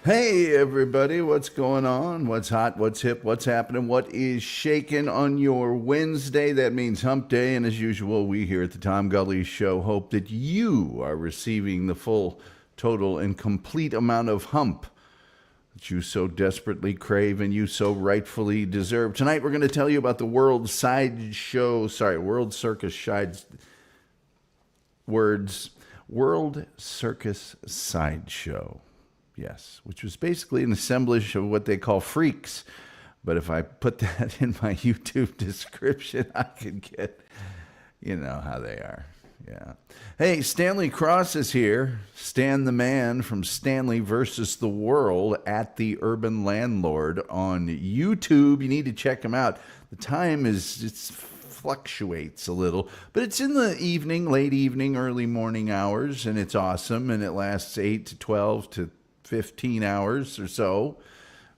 Hey everybody, what's going on? What's hot? What's hip? What's happening? What is shaking on your Wednesday? That means hump day, and as usual, we here at the Tom Gulley Show hope that you are receiving the full, total, and complete amount of hump that you so desperately crave and you so rightfully deserve. Tonight we're going to tell you about the World Circus World Circus Sideshow. Yes, which was basically an assemblage of what they call freaks. But if I put that in my YouTube description, I could get, you know how they are. Yeah. Hey, Stanley Cross is here. Stan the Man from Stanley versus the World at the Urban Landlord on YouTube. You need to check him out. The time fluctuates a little, but it's in the evening, late evening, early morning hours, and it's awesome, and it lasts 8 to 12 to 15 hours or so.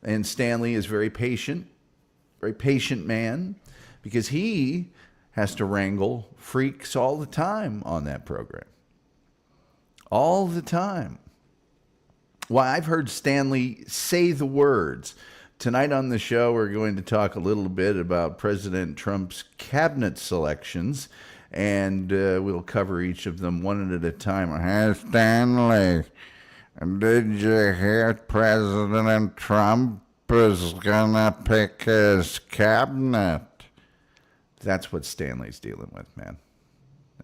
And Stanley is very patient man, because he has to wrangle freaks all the time on that program. All the time. Well, I've heard Stanley say the words. Tonight on the show, we're going to talk a little bit about President Trump's cabinet selections, and we'll cover each of them one at a time. Hey, Stanley, did you hear President Trump is gonna pick his cabinet? That's what Stanley's dealing with, man.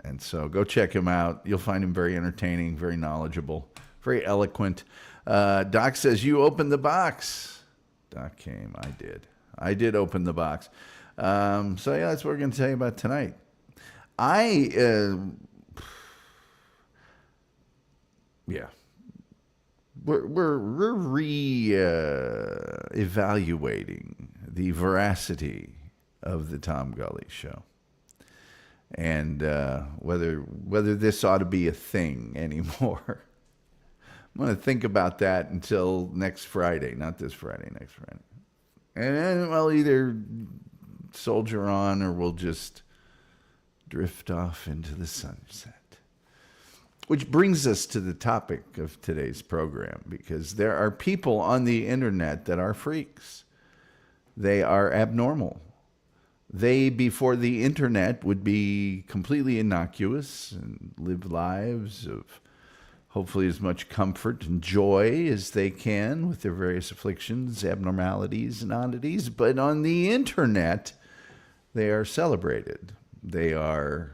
And so go check him out. You'll find him very entertaining, very knowledgeable, very eloquent. Doc says, you opened the box. Doc came. I did open the box. So yeah, that's what we're going to tell you about tonight. We're evaluating the veracity of the Tom Gulley Show, and whether this ought to be a thing anymore. I'm going to think about that until next Friday, not this Friday, next Friday, and then we'll either soldier on or we'll just drift off into the sunset. Which brings us to the topic of today's program, because there are people on the internet that are freaks. They are abnormal. They, before the internet, would be completely innocuous and live lives of hopefully as much comfort and joy as they can with their various afflictions, abnormalities, and oddities. But on the internet, they are celebrated. They are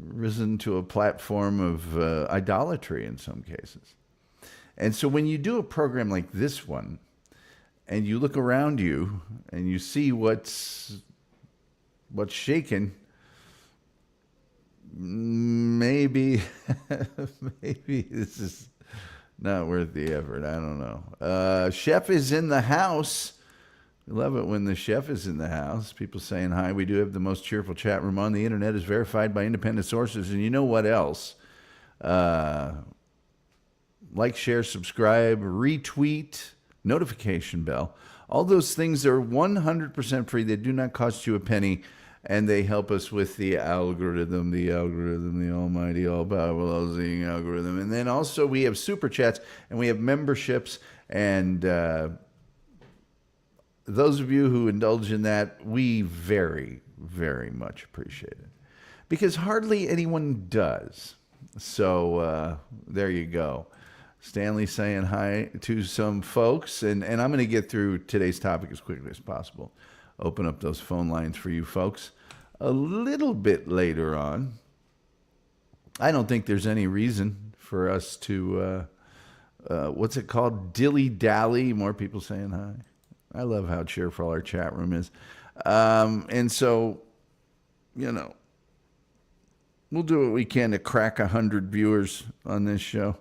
risen to a platform of idolatry in some cases. And so when you do a program like this one, and you look around you and you see what's shaking, maybe this is not worth the effort. I don't know. Chef is in the house. We love it when the chef is in the house. People saying hi. We do have the most cheerful chat room on the internet. Is verified by independent sources. And you know what else? Like, share, subscribe, retweet, notification bell. All those things are 100% free. They do not cost you a penny. And they help us with the algorithm, the almighty, all-powerful, all-seeing algorithm. And then also we have super chats and we have memberships. And those of you who indulge in that, we very, very much appreciate it, because hardly anyone does. So there you go. Stanley saying hi to some folks, and I'm going to get through today's topic as quickly as possible. Open up those phone lines for you folks a little bit later on. I don't think there's any reason for us to, what's it called, dilly-dally. More people saying hi. I love how cheerful our chat room is. And so, you know, we'll do what we can to crack 100 viewers on this show.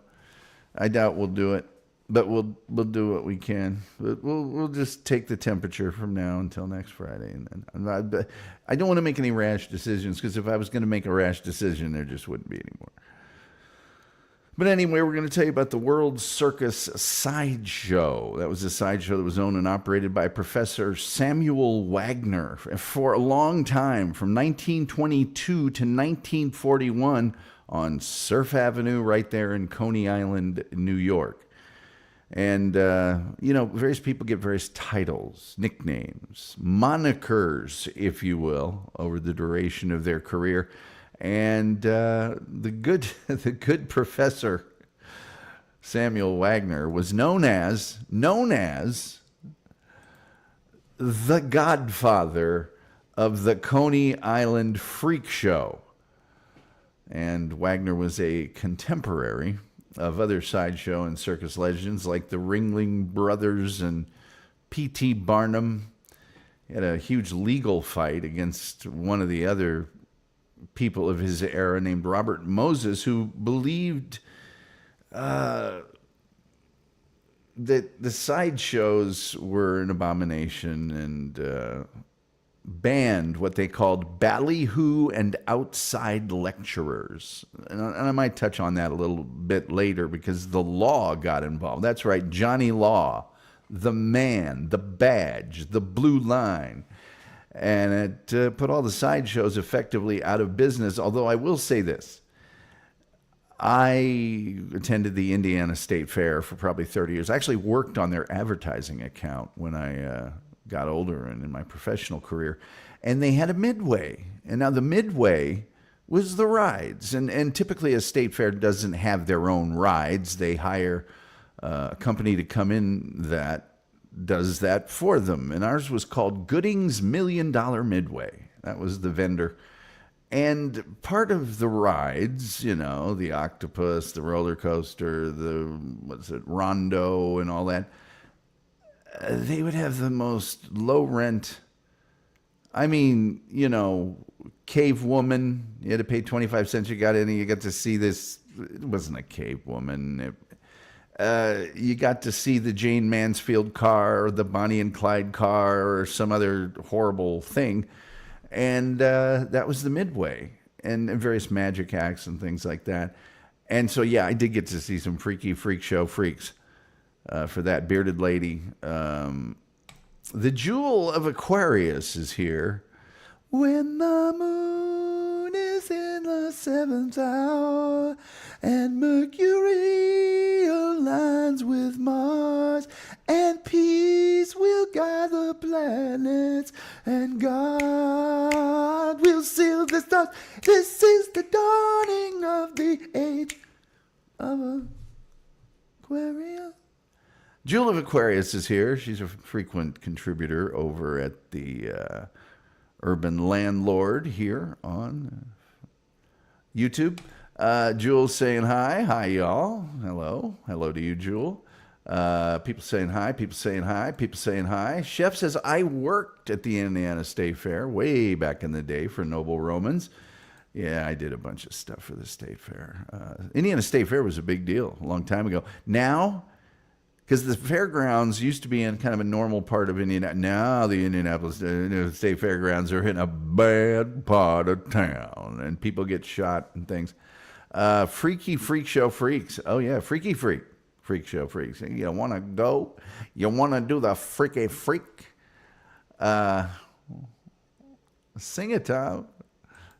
I doubt we'll do it, but we'll do what we can. We'll just take the temperature from now until next Friday. And then I don't want to make any rash decisions, because if I was going to make a rash decision, there just wouldn't be any more. But anyway, we're going to tell you about the World Circus Sideshow. That was a sideshow that was owned and operated by Professor Samuel Wagner for a long time, from 1922 to 1941. on Surf Avenue right there in Coney Island, New York. And, various people get various titles, nicknames, monikers, if you will, over the duration of their career. And the good professor, Samuel Wagner, was known as the godfather of the Coney Island Freak Show. And Wagner was a contemporary of other sideshow and circus legends like the Ringling Brothers and P.T. Barnum. He had a huge legal fight against one of the other people of his era named Robert Moses, who believed that the sideshows were an abomination and banned what they called ballyhoo and outside lecturers. And I might touch on that a little bit later because the law got involved. That's right, Johnny Law, the man, the badge, the blue line. And it put all the sideshows effectively out of business. Although I will say this, I attended the Indiana State Fair for probably 30 years. I actually worked on their advertising account when I got older and in my professional career. And they had a midway. And now the midway was the rides. And typically a state fair doesn't have their own rides. They hire a company to come in that does that for them. And ours was called Gooding's $1 Million Midway. That was the vendor. And part of the rides, the octopus, the roller coaster, Rondo and all that, they would have the most low rent. I mean, cave woman. You had to pay 25 cents. You got in and you got to see this. It wasn't a cave woman. You got to see the Jane Mansfield car or the Bonnie and Clyde car or some other horrible thing. And that was the midway and various magic acts and things like that. And so, yeah, I did get to see some freaky freak show freaks for that bearded lady. The Jewel of Aquarius is here. When the moon is in the seventh hour and Mercury aligns with Mars and peace will guide the planets and God will seal the stars. This is the dawning of the age of Aquarius. Jewel of Aquarius is here. She's a frequent contributor over at the Urban Landlord here on YouTube. Jewel's saying hi. Hi, y'all. Hello. Hello to you, Jewel. People saying hi. People saying hi. People saying hi. Chef says, I worked at the Indiana State Fair way back in the day for Noble Romans. Yeah, I did a bunch of stuff for the State Fair. Indiana State Fair was a big deal a long time ago. Now, because the fairgrounds used to be in kind of a normal part of Indiana. Now the Indianapolis State Fairgrounds are in a bad part of town, and people get shot and things. Freaky freak show freaks. Oh, yeah, freaky freak show freaks. You want to go? You want to do the freaky freak? Sing it out.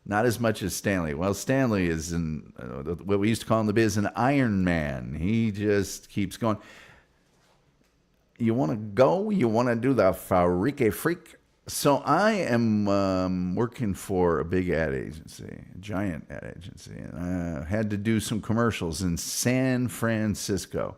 Not as much as Stanley. Well, Stanley is in what we used to call in the biz an Iron Man. He just keeps going. You want to go? You want to do the freaky freak? So I am working for a big ad agency, a giant ad agency, and I had to do some commercials in San Francisco.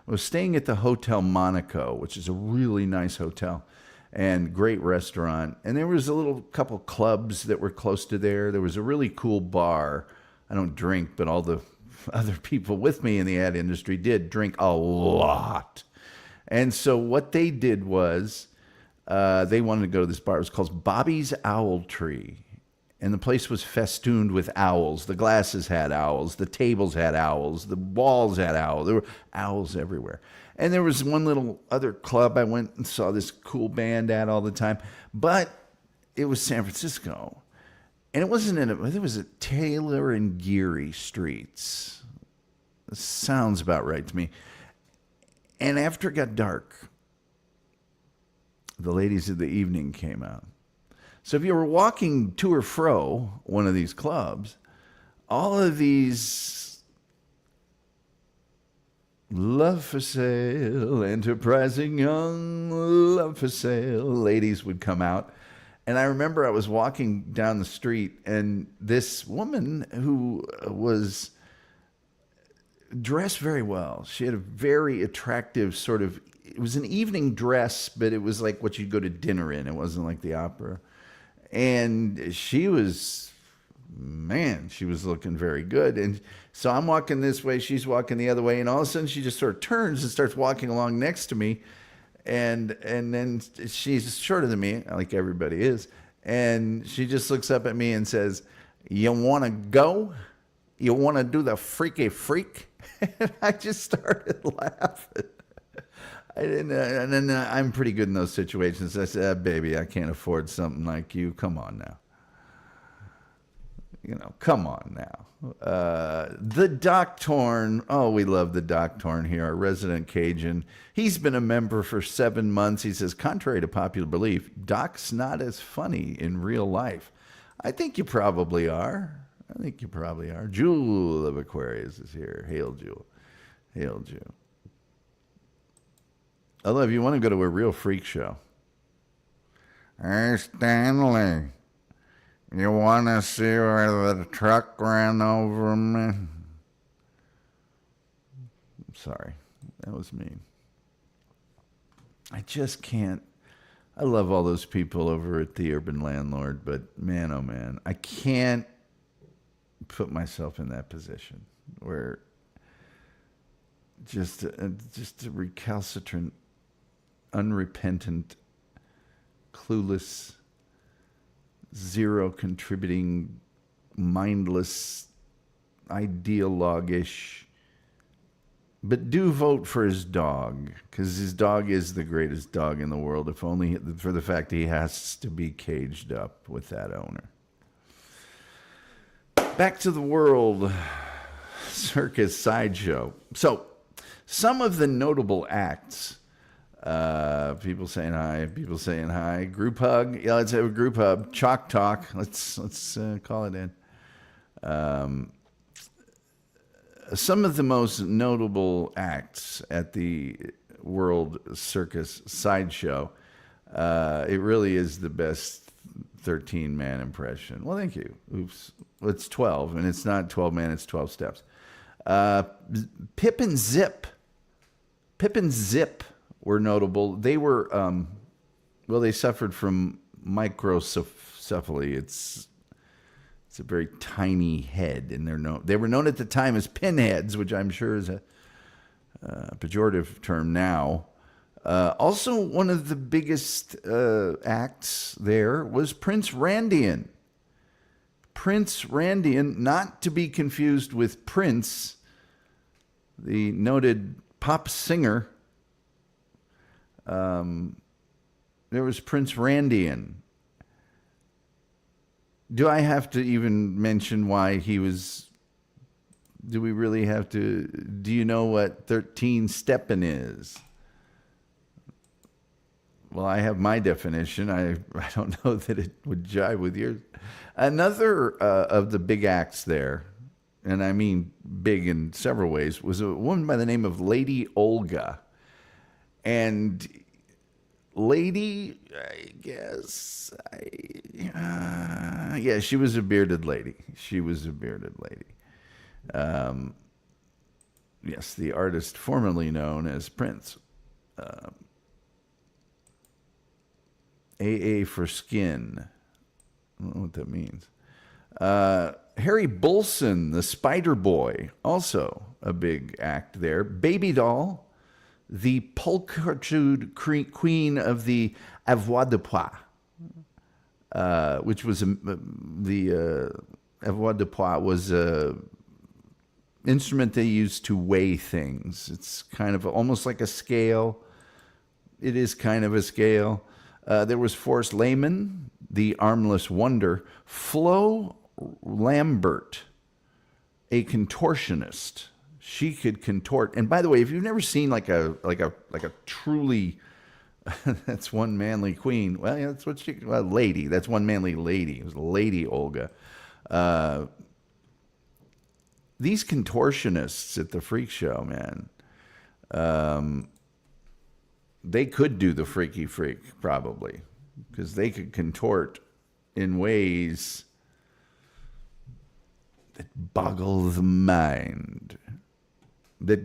I was staying at the Hotel Monaco, which is a really nice hotel and great restaurant. And there was a little couple clubs that were close to there. There was a really cool bar. I don't drink, but all the other people with me in the ad industry did drink a lot. And so what they did was they wanted to go to this bar. It was called Bobby's Owl Tree. And the place was festooned with owls. The glasses had owls. The tables had owls. The walls had owls. There were owls everywhere. And there was one little other club I went and saw this cool band at all the time. But it was San Francisco. And it wasn't it was at Taylor and Geary Streets. This sounds about right to me. And after it got dark, the ladies of the evening came out. So if you were walking to or fro one of these clubs, all of these love for sale, enterprising young love for sale ladies would come out. And I remember I was walking down the street, and this woman who was dressed very well. She had a very attractive sort of, it was an evening dress, but it was like what you'd go to dinner in. It wasn't like the opera. And she was, man, she was looking very good. And so I'm walking this way, she's walking the other way, and all of a sudden she just sort of turns and starts walking along next to me. And then she's shorter than me, like everybody is. And she just looks up at me and says, "You want to go? You want to do the freaky freak?" And I just started laughing. I didn't, and then I'm pretty good in those situations. I said, "Baby, I can't afford something like you. Come on now. Come on now." The Doctorn. Oh, we love the Doctorn here, our resident Cajun. He's been a member for 7 months. He says, contrary to popular belief, Doc's not as funny in real life. I think you probably are. Jewel of Aquarius is here. Hail, Jewel. Hail, Jewel. Although, if you want to go to a real freak show. Hey, Stanley. You want to see where the truck ran over me? I'm sorry. That was mean. I just can't. I love all those people over at the Urban Landlord, but man, oh man, I can't put myself in that position where just a recalcitrant, unrepentant, clueless, zero contributing, mindless, ideologish, but do vote for his dog, because his dog is the greatest dog in the world, if only for the fact he has to be caged up with that owner. Back to the World Circus Sideshow. So, some of the notable acts. People saying hi. Group hug. Yeah, let's have a group hug. Chalk talk. Let's call it in. Some of the most notable acts at the World Circus Sideshow. It really is the best 13-man impression. Well, thank you. Oops. Well, it's 12, and it's not 12-man, it's 12 steps. Pip and Zip were notable. They were, they suffered from microcephaly. It's a very tiny head, and they were known at the time as pinheads, which I'm sure is a pejorative term now. Also, one of the biggest acts there was Prince Randian. Prince Randian, not to be confused with Prince, the noted pop singer. There was Prince Randian. Do I have to even mention why he was? Do we really have to? Do you know what 13 steppin' is? Well, I have my definition. I don't know that it would jive with yours. Another of the big acts there, and I mean big in several ways, was a woman by the name of Lady Olga. And Lady, I guess, she was a bearded lady. Yes, the artist formerly known as Prince. AA for skin. I don't know what that means. Harry Bolson, the Spider Boy, also a big act there. Baby Doll, the polka-shoed queen of the avoirdupois, which was the avoirdupois was a instrument they used to weigh things. It's kind of almost like a scale. It is kind of a scale. There was Forrest Lehman, the armless wonder. Flo Lambert, a contortionist. She could contort. And by the way, if you've never seen like a truly, that's one manly queen. Well, yeah, that's what lady. That's one manly lady. It was Lady Olga. these contortionists at the freak show, man, they could do the freaky freak probably, because they could contort in ways that boggle the mind. There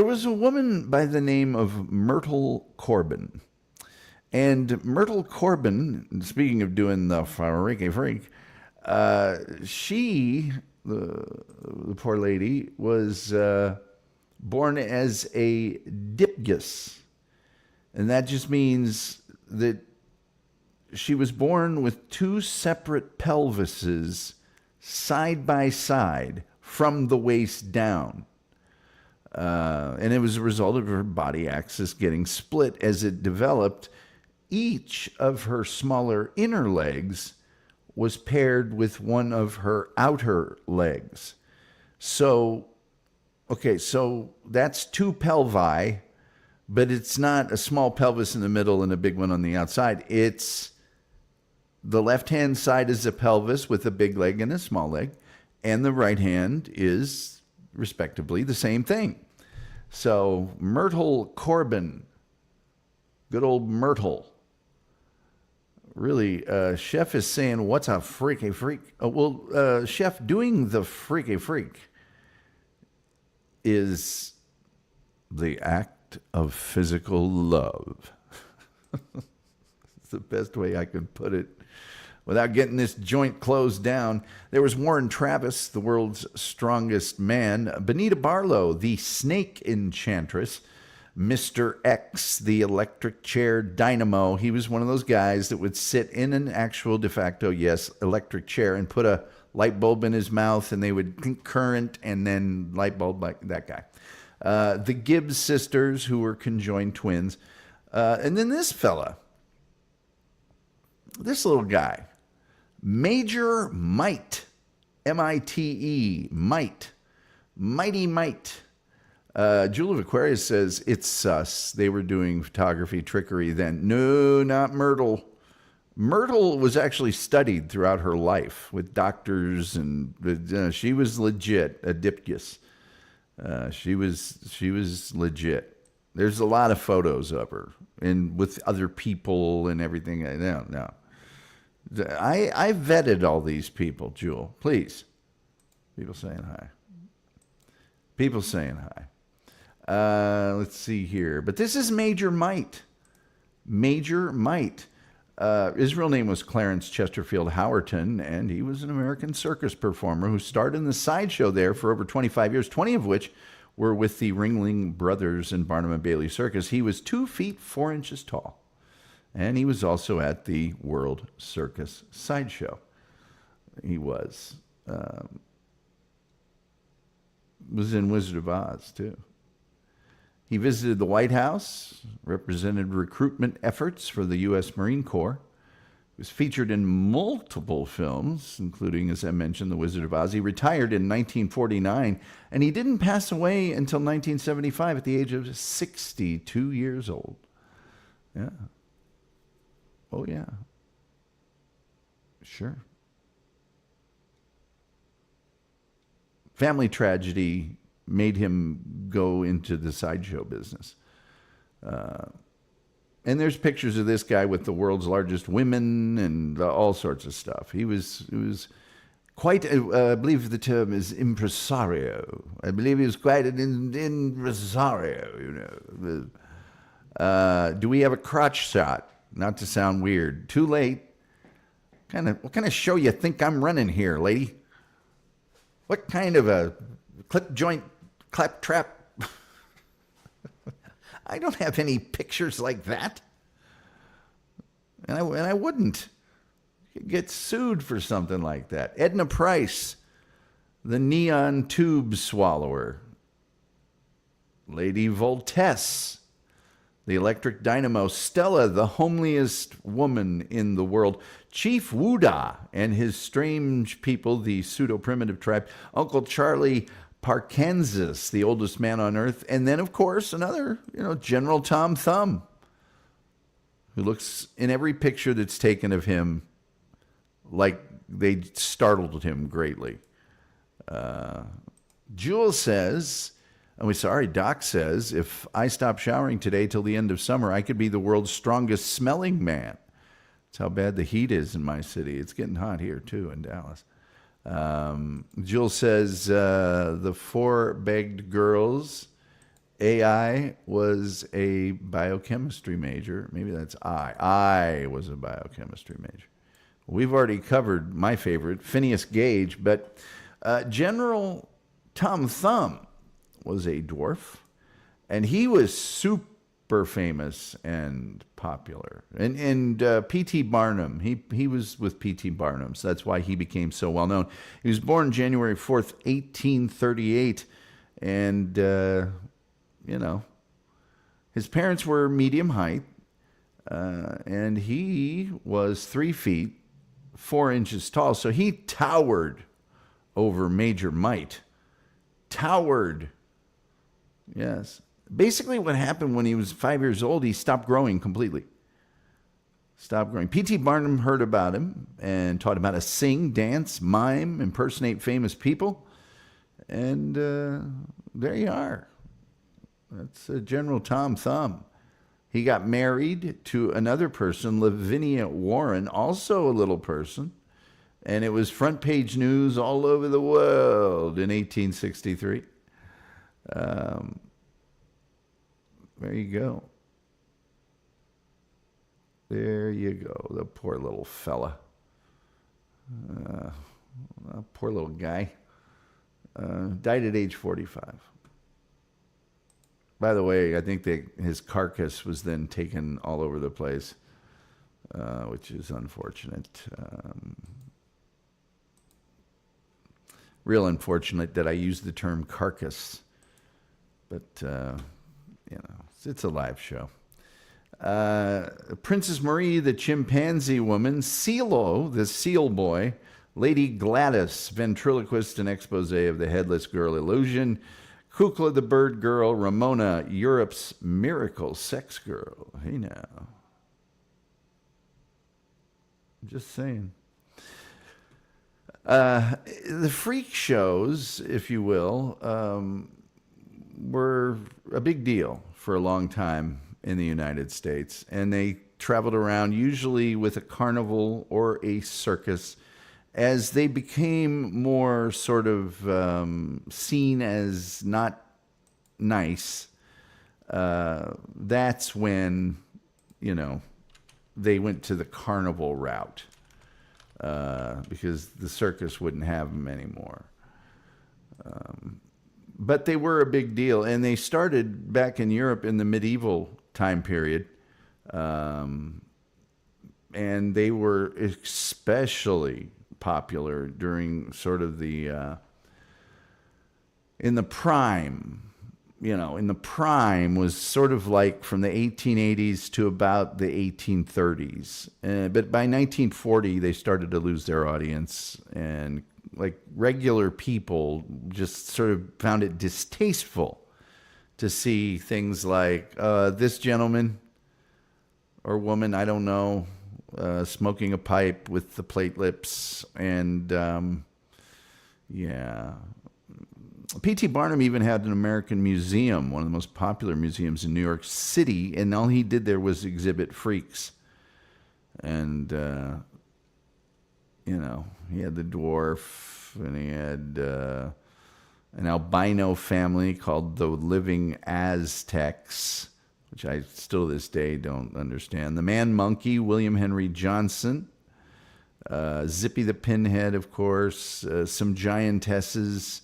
was a woman by the name of Myrtle Corbin. And Myrtle Corbin, speaking of doing the freaky freak, she, the poor lady, was born as a dipgus. And that just means that she was born with two separate pelvises side by side from the waist down. And it was a result of her body axis getting split as it developed. Each of her smaller inner legs was paired with one of her outer legs. So that's two pelvi, but it's not a small pelvis in the middle and a big one on the outside. It's the left-hand side is a pelvis with a big leg and a small leg, and the right hand is, respectively, the same thing. So Myrtle Corbin, good old Myrtle. Really, Chef is saying, what's a freaky freak? Chef, doing the freaky freak is the act of physical love. It's the best way I could put it without getting this joint closed down. There was Warren Travis, the world's strongest man. Benita Barlow, the snake enchantress. Mr. X, the electric chair dynamo. He was one of those guys that would sit in an actual de facto, yes, electric chair and put a light bulb in his mouth, and they would current and then light bulb, like that guy. The Gibbs sisters, who were conjoined twins. And then this fella, this little guy, Major Mite, M-I-T-E, Mite, Mighty Mite. Jewel of Aquarius says, it's sus. They were doing photography trickery then. No, not Myrtle. Myrtle was actually studied throughout her life with doctors, and she was legit, a dipgus. She was legit. There's a lot of photos of her, and with other people and everything. No. I vetted all these people, Jewel. Please. People saying hi. Let's see here. But this is Major Mite. Major Mite. His real name was Clarence Chesterfield Howerton, and he was an American circus performer who starred in the Sideshow there for over 25 years, 20 of which were with the Ringling Brothers and Barnum and Bailey Circus. He was 2 feet 4 inches tall, and he was also at the World Circus Sideshow. He was in Wizard of Oz, too. He visited the White House, represented recruitment efforts for the U.S. Marine Corps. He was featured in multiple films, including, as I mentioned, The Wizard of Oz. He retired in 1949, and he didn't pass away until 1975 at the age of 62 years old. Yeah. Oh, yeah. Sure. Family tragedy made him go into the sideshow business. And there's pictures of this guy with the world's largest women and all sorts of stuff. He was quite, I believe the term is impresario. I believe he was quite an impresario, you know. Do we have a crotch shot? Not to sound weird. Too late. What kind of show you think I'm running here, lady? What kind of a clip joint claptrap? I don't have any pictures like that. And I wouldn't get sued for something like that. Edna Price, the neon tube swallower. Lady Voltesse, the electric dynamo. Stella, the homeliest woman in the world. Chief Woodah and his strange people, the pseudo-primitive tribe. Uncle Charlie Parkansas, the oldest man on earth. And then, of course, another, General Tom Thumb, who looks in every picture that's taken of him like they startled him greatly. Jewel says, Doc says, if I stop showering today till the end of summer, I could be the world's strongest smelling man. That's how bad the heat is in my city. It's getting hot here, too, in Dallas. Jewel says, the four begged girls, AI was a biochemistry major. Maybe that's I was a biochemistry major. We've already covered my favorite, Phineas Gage, but General Tom Thumb was a dwarf, and he was super famous and popular. And P.T. Barnum, he was with P.T. Barnum, so that's why he became so well known. He was born January 4th, 1838, and, his parents were medium height, and he was 3 feet, 4 inches tall, so he towered over Major Might. Towered. Yes. Basically what happened when he was 5 years old, he stopped growing completely. Stopped growing. P.T. Barnum heard about him and taught him how to sing, dance, mime, impersonate famous people. And there you are. That's General Tom Thumb. He got married to another person, Lavinia Warren, also a little person. And it was front page news all over the world in 1863. There you go. There you go. The poor little fella. Poor little guy. Died at age 45. By the way, I think his carcass was then taken all over the place, which is unfortunate. Real unfortunate that I used the term carcass. But, it's a live show. Princess Marie, the chimpanzee woman, CeeLo, the seal boy, Lady Gladys, ventriloquist and expose of the headless girl illusion, Kukla the bird girl, Ramona, Europe's miracle sex girl. Hey now. Just saying. The freak shows, if you will, were a big deal for a long time in the United States. And they traveled around usually with a carnival or a circus. As they became more sort of seen as not nice, that's when, they went to the carnival route. Because the circus wouldn't have them anymore. But they were a big deal, and they started back in Europe in the medieval time period. And they were especially popular during sort of the, in the prime. In the prime was sort of like from the 1880s to about the 1830s. But by 1940, they started to lose their audience, and like regular people just sort of found it distasteful to see things like this gentleman or woman, I don't know, smoking a pipe with the plate lips. And P.T. Barnum even had an American museum, one of the most popular museums in New York City, and all he did there was exhibit freaks. And, he had the dwarf, and he had an albino family called the Living Aztecs, which I still to this day don't understand. The Man Monkey, William Henry Johnson, Zippy the Pinhead, of course, some giantesses.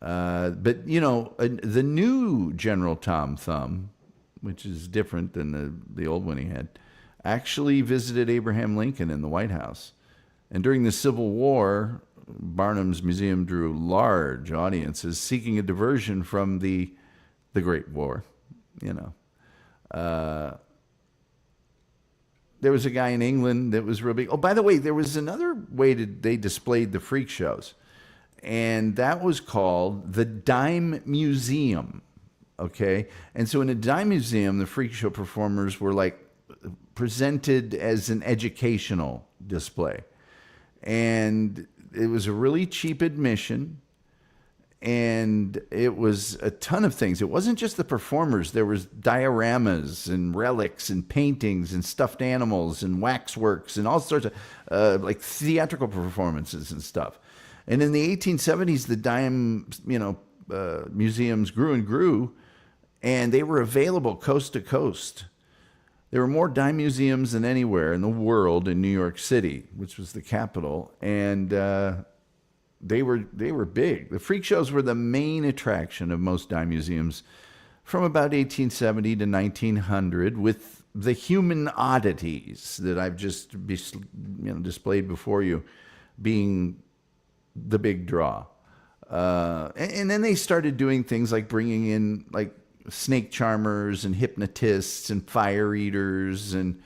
But, the new General Tom Thumb, which is different than the old one he had, actually visited Abraham Lincoln in the White House. And during the Civil War, Barnum's museum drew large audiences seeking a diversion from the Great War, There was a guy in England that was real big. Oh, by the way, there was another way they displayed the freak shows. And that was called the Dime Museum, okay? And so in a dime museum, the freak show performers were like presented as an educational display. And it was a really cheap admission. And it was a ton of things. It wasn't just the performers. There was dioramas and relics and paintings and stuffed animals and waxworks and all sorts of like theatrical performances and stuff. And in the 1870s, the dime, museums grew and grew, and they were available coast to coast. There were more dime museums than anywhere in the world in New York City, which was the capital, and they were big. The freak shows were the main attraction of most dime museums from about 1870 to 1900, with the human oddities that I've just displayed before you being the big draw. And then they started doing things like bringing in like snake charmers and hypnotists and fire eaters and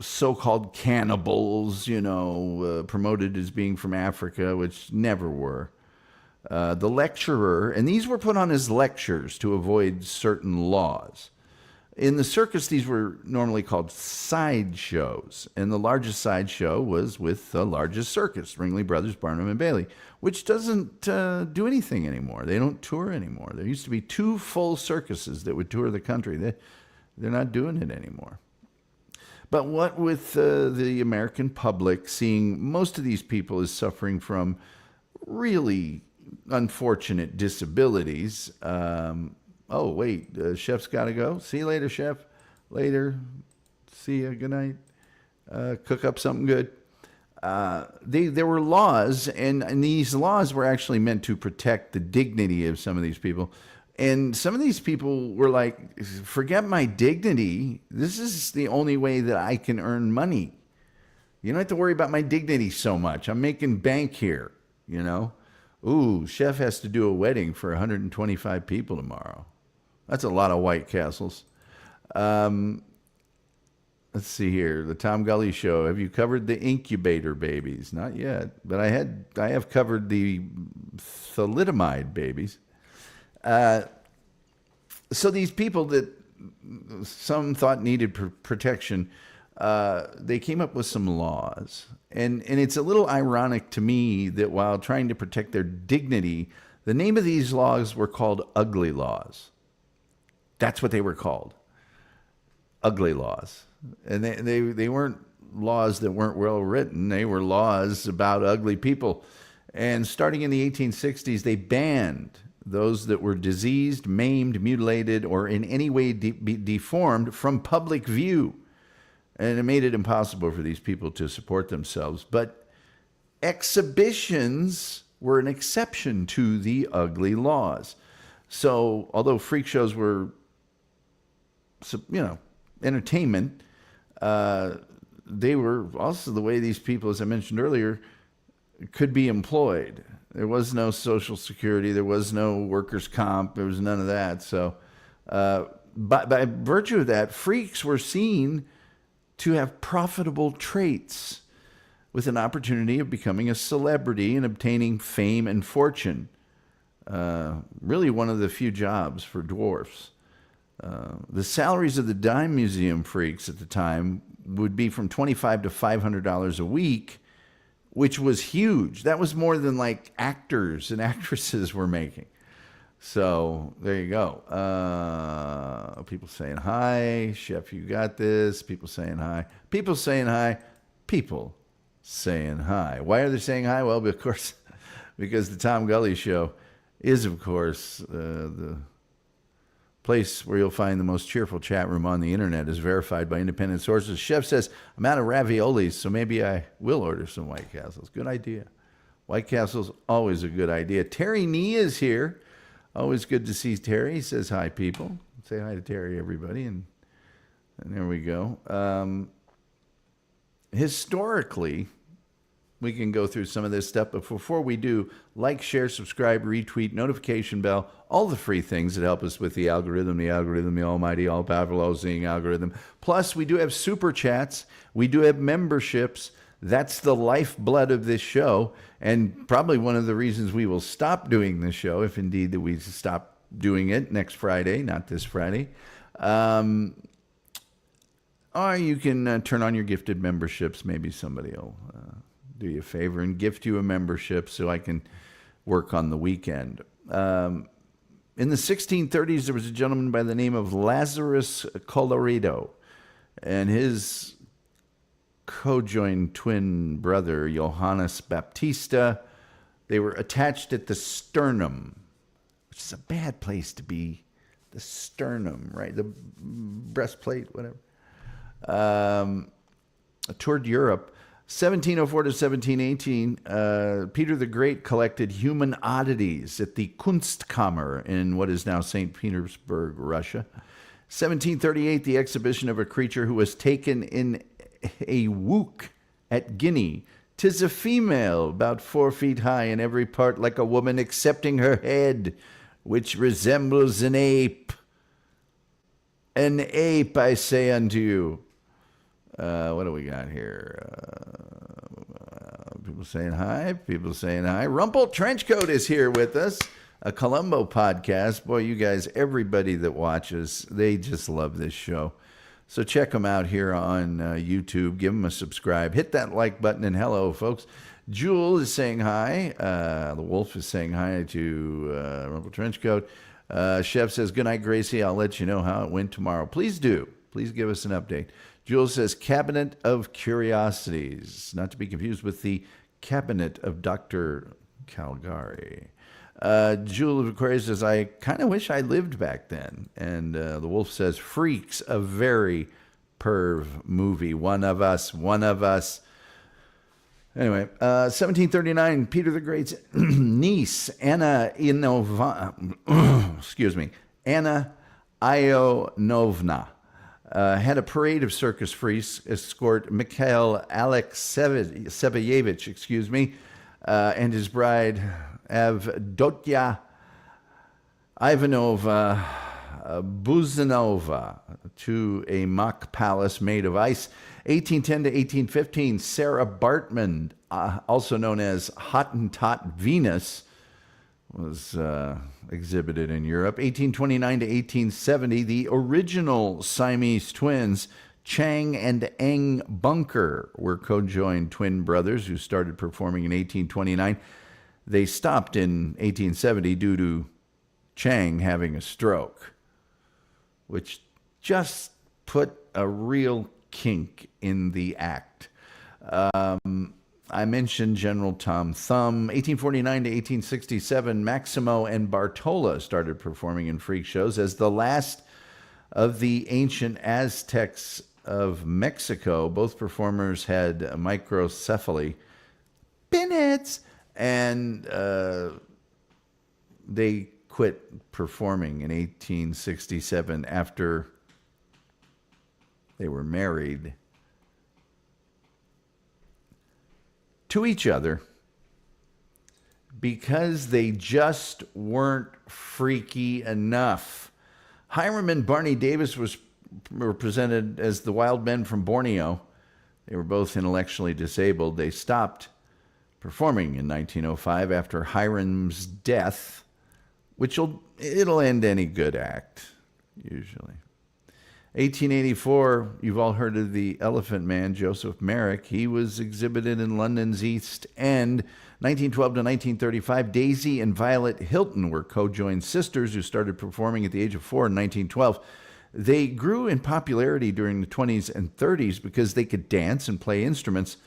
so-called cannibals, promoted as being from Africa, which never were. The lecturer, and these were put on as lectures to avoid certain laws. In the circus, these were normally called sideshows, and the largest sideshow was with the largest circus, Ringling Brothers, Barnum and Bailey, which doesn't do anything anymore. They don't tour anymore. There used to be 2 full circuses that would tour the country. They're not doing it anymore. But what with the American public seeing most of these people as suffering from really unfortunate disabilities. Oh, wait, Chef's got to go. See you later, Chef. Later. See you. Good night. Cook up something good. There were laws, and these laws were actually meant to protect the dignity of some of these people. And some of these people were like, forget my dignity. This is the only way that I can earn money. You don't have to worry about my dignity so much. I'm making bank here, Ooh, Chef has to do a wedding for 125 people tomorrow. That's a lot of White Castles. Let's see here. The Tom Gulley Show. Have you covered the incubator babies? Not yet, but I have covered the thalidomide babies. So these people that some thought needed protection, they came up with some laws. And it's a little ironic to me that while trying to protect their dignity, the name of these laws were called ugly laws. That's what they were called. Ugly laws. And they weren't laws that weren't well written. They were laws about ugly people. And starting in the 1860s, they banned those that were diseased, maimed, mutilated, or in any way deformed from public view. And it made it impossible for these people to support themselves. But exhibitions were an exception to the ugly laws. So although freak shows were, entertainment, they were also the way these people, as I mentioned earlier, could be employed. There was no Social Security. There was no workers' comp. There was none of that. So by virtue of that, freaks were seen to have profitable traits with an opportunity of becoming a celebrity and obtaining fame and fortune. Really one of the few jobs for dwarfs. The salaries of the dime museum freaks at the time would be from $25 to $500 a week, which was huge. That was more than like actors and actresses were making. So there you go. People saying hi. Chef, you got this. People saying hi. People saying hi. People saying hi. Why are they saying hi? Well, of course, because the Tom Gulley Show is, of course, the place where you'll find the most cheerful chat room on the internet, is verified by independent sources. Chef says, I'm out of raviolis, so maybe I will order some White Castles. Good idea. White Castle's always a good idea. Terry Nee is here. Always good to see Terry. He says hi, people. Say hi to Terry, everybody. And there we go. Historically, we can go through some of this stuff, but before we do, like, share, subscribe, retweet, notification bell, all the free things that help us with the algorithm, the almighty, all-powerful, all-seeing algorithm. Plus, we do have super chats. We do have memberships. That's the lifeblood of this show, and probably one of the reasons we will stop doing this show, if indeed that we stop doing it next Friday, not this Friday. Or you can turn on your gifted memberships. Maybe somebody will do you a favor and gift you a membership so I can work on the weekend. In the 1630s, there was a gentleman by the name of Lazarus Colloredo, and his co-joined twin brother, Johannes Baptista, they were attached at the sternum, which is a bad place to be. The sternum, right? The breastplate, whatever. Toured Europe. 1704 to 1718, Peter the Great collected human oddities at the Kunstkammer in what is now St. Petersburg, Russia. 1738, the exhibition of a creature who was taken in a wook at Guinea. 'Tis a female, about 4 feet high, in every part like a woman, excepting her head, which resembles an ape. An ape, I say unto you. What do we got here? People saying hi. People saying hi. Rumple Trenchcoat is here with us. A Columbo podcast. Boy, you guys, everybody that watches, they just love this show. So check them out here on YouTube. Give them a subscribe. Hit that like button, and hello, folks. Jewel is saying hi. The Wolf is saying hi to Rumple Trenchcoat. Chef says, good night, Gracie. I'll let you know how it went tomorrow. Please do. Please give us an update. Jules says, Cabinet of Curiosities, not to be confused with the Cabinet of Dr. Calgary. Jewel of Aquarius says, I kind of wish I lived back then. And the Wolf says, Freaks, a very perv movie. One of us, one of us. Anyway, 1739, Peter the Great's niece, Anna Ionovna, had a parade of circus freaks escort Mikhail Alexeyevich, and his bride Avdotya Ivanova Buzanova to a mock palace made of ice. 1810 to 1815, Sarah Bartman, also known as Hottentot Venus, was exhibited in Europe. 1829 to 1870, the original Siamese twins, Chang and Eng Bunker, were co-joined twin brothers who started performing in 1829. They stopped in 1870 due to Chang having a stroke, which just put a real kink in the act. I mentioned General Tom Thumb. 1849 to 1867, Maximo and Bartola started performing in freak shows as the last of the ancient Aztecs of Mexico. Both performers had microcephaly, pinheads, and they quit performing in 1867 after they were married to each other because they just weren't freaky enough. Hiram and Barney Davis were presented as the wild men from Borneo. They were both intellectually disabled. They stopped performing in 1905 after Hiram's death, it'll end any good act, usually. 1884, you've all heard of the Elephant Man, Joseph Merrick. He was exhibited in London's East End. 1912 to 1935, Daisy and Violet Hilton were co-joined sisters who started performing at the age of 4 in 1912. They grew in popularity during the 20s and 30s because they could dance and play instruments,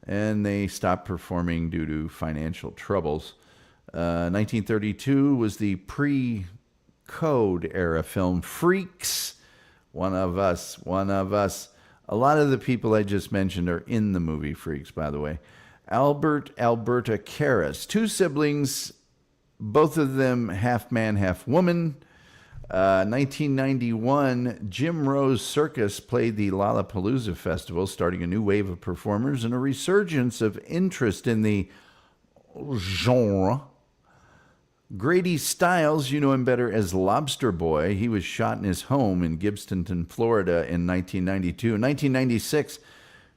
and they stopped performing due to financial troubles. 1932 was the pre-Code era film Freaks. One of us, one of us. A lot of the people I just mentioned are in the movie Freaks, by the way. Alberta Karras, 2 siblings, both of them half man, half woman. 1991, Jim Rose Circus played the Lollapalooza Festival, starting a new wave of performers and a resurgence of interest in the genre. Grady Stiles, you know him better as Lobster Boy. He was shot in his home in Gibsonton, Florida in 1992. In 1996,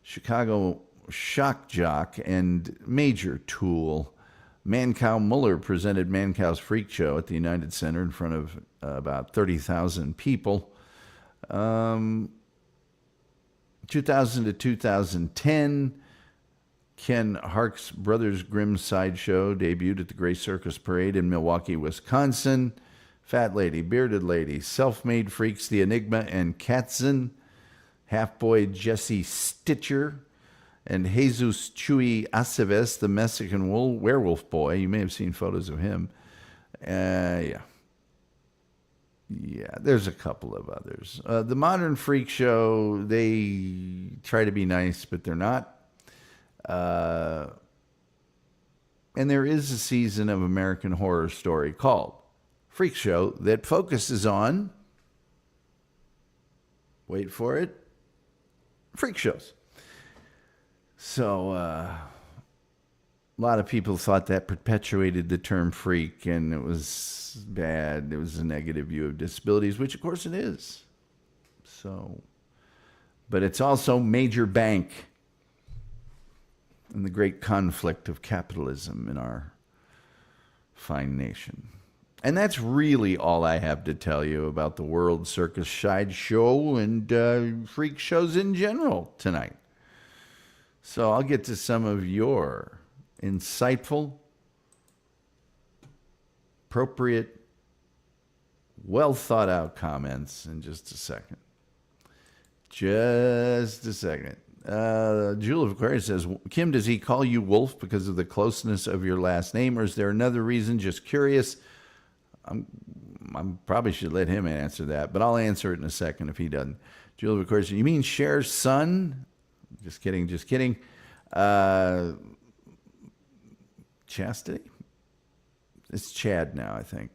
Chicago shock jock and major tool Mancow Muller presented Mancow's Freak Show at the United Center in front of about 30,000 people. 2000 to 2010, Ken Hark's Brothers Grimm Sideshow debuted at the Gray Circus Parade in Milwaukee, Wisconsin. Fat Lady, Bearded Lady, Self-Made Freaks, The Enigma, and Katzen. Half-Boy Jesse Stitcher, and Jesus Chuy Aceves, the Mexican werewolf boy. You may have seen photos of him. Yeah, there's a couple of others. The Modern Freak Show, they try to be nice, but they're not. And there is a season of American Horror Story called Freak Show that focuses on, wait for it, freak shows. So a lot of people thought that perpetuated the term freak, and it was bad. It was a negative view of disabilities, which of course it is. So, but it's also major bank in the great conflict of capitalism in our fine nation. And that's really all I have to tell you about the World Circus Sideshow and freak shows in general tonight. So I'll get to some of your insightful, appropriate, well thought out comments in just a second. Just a second. Jewel of Aquarius says, Kim, does he call you Wolf because of the closeness of your last name, or is there another reason? Just curious. I probably should let him answer that, but I'll answer it in a second if he doesn't. Jewel of Aquarius, you mean Cher's son? Just kidding, just kidding. Chastity? It's Chad now, I think.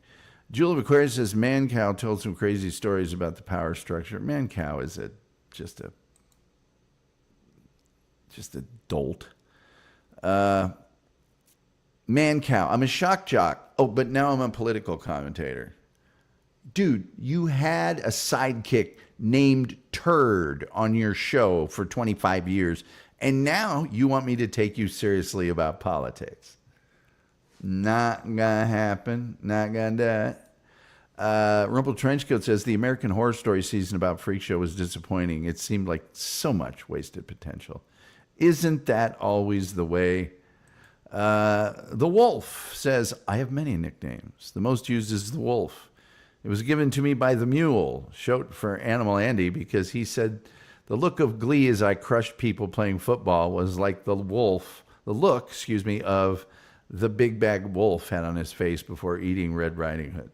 Jewel of Aquarius says, Man Cow told some crazy stories about the power structure. Man Cow is just a dolt. Man Cow, I'm a shock jock. Oh, but now I'm a political commentator. Dude, you had a sidekick named Turd on your show for 25 years, and now you want me to take you seriously about politics. Not gonna happen. Not gonna do it. Rumple Trenchcoat says, the American Horror Story season about Freak Show was disappointing. It seemed like so much wasted potential. Isn't that always the way? The Wolf says, I have many nicknames. The most used is the Wolf. It was given to me by the Mule, short for Animal Andy, because he said the look of glee as I crushed people playing football was like the look, of the big bag wolf had on his face before eating Red Riding Hood.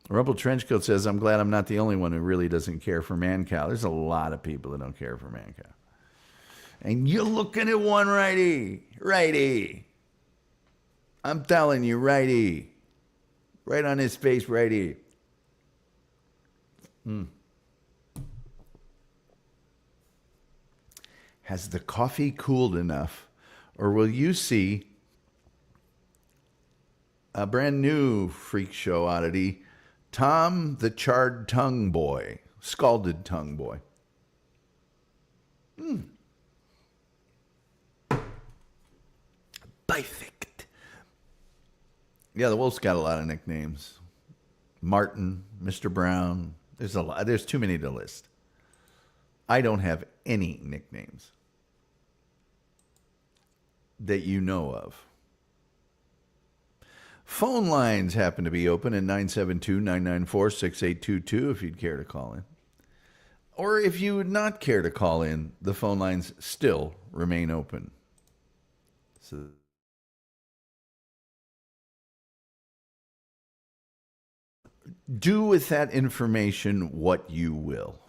Rumple Trenchcoat says, I'm glad I'm not the only one who really doesn't care for Man Cow. There's a lot of people that don't care for Man Cow. And you're looking at one righty. Righty. I'm telling you, righty. Right on his face, righty. Has the coffee cooled enough, or will you see a brand new freak show oddity, Tom the Charred Tongue Boy, Scalded Tongue Boy? Perfect. Yeah, the Wolf's got a lot of nicknames. Martin, Mr. Brown. There's a lot. There's too many to list. I don't have any nicknames that you know of. Phone lines happen to be open at 972-994-6822 if you'd care to call in. Or if you would not care to call in, the phone lines still remain open. So do with that information what you will.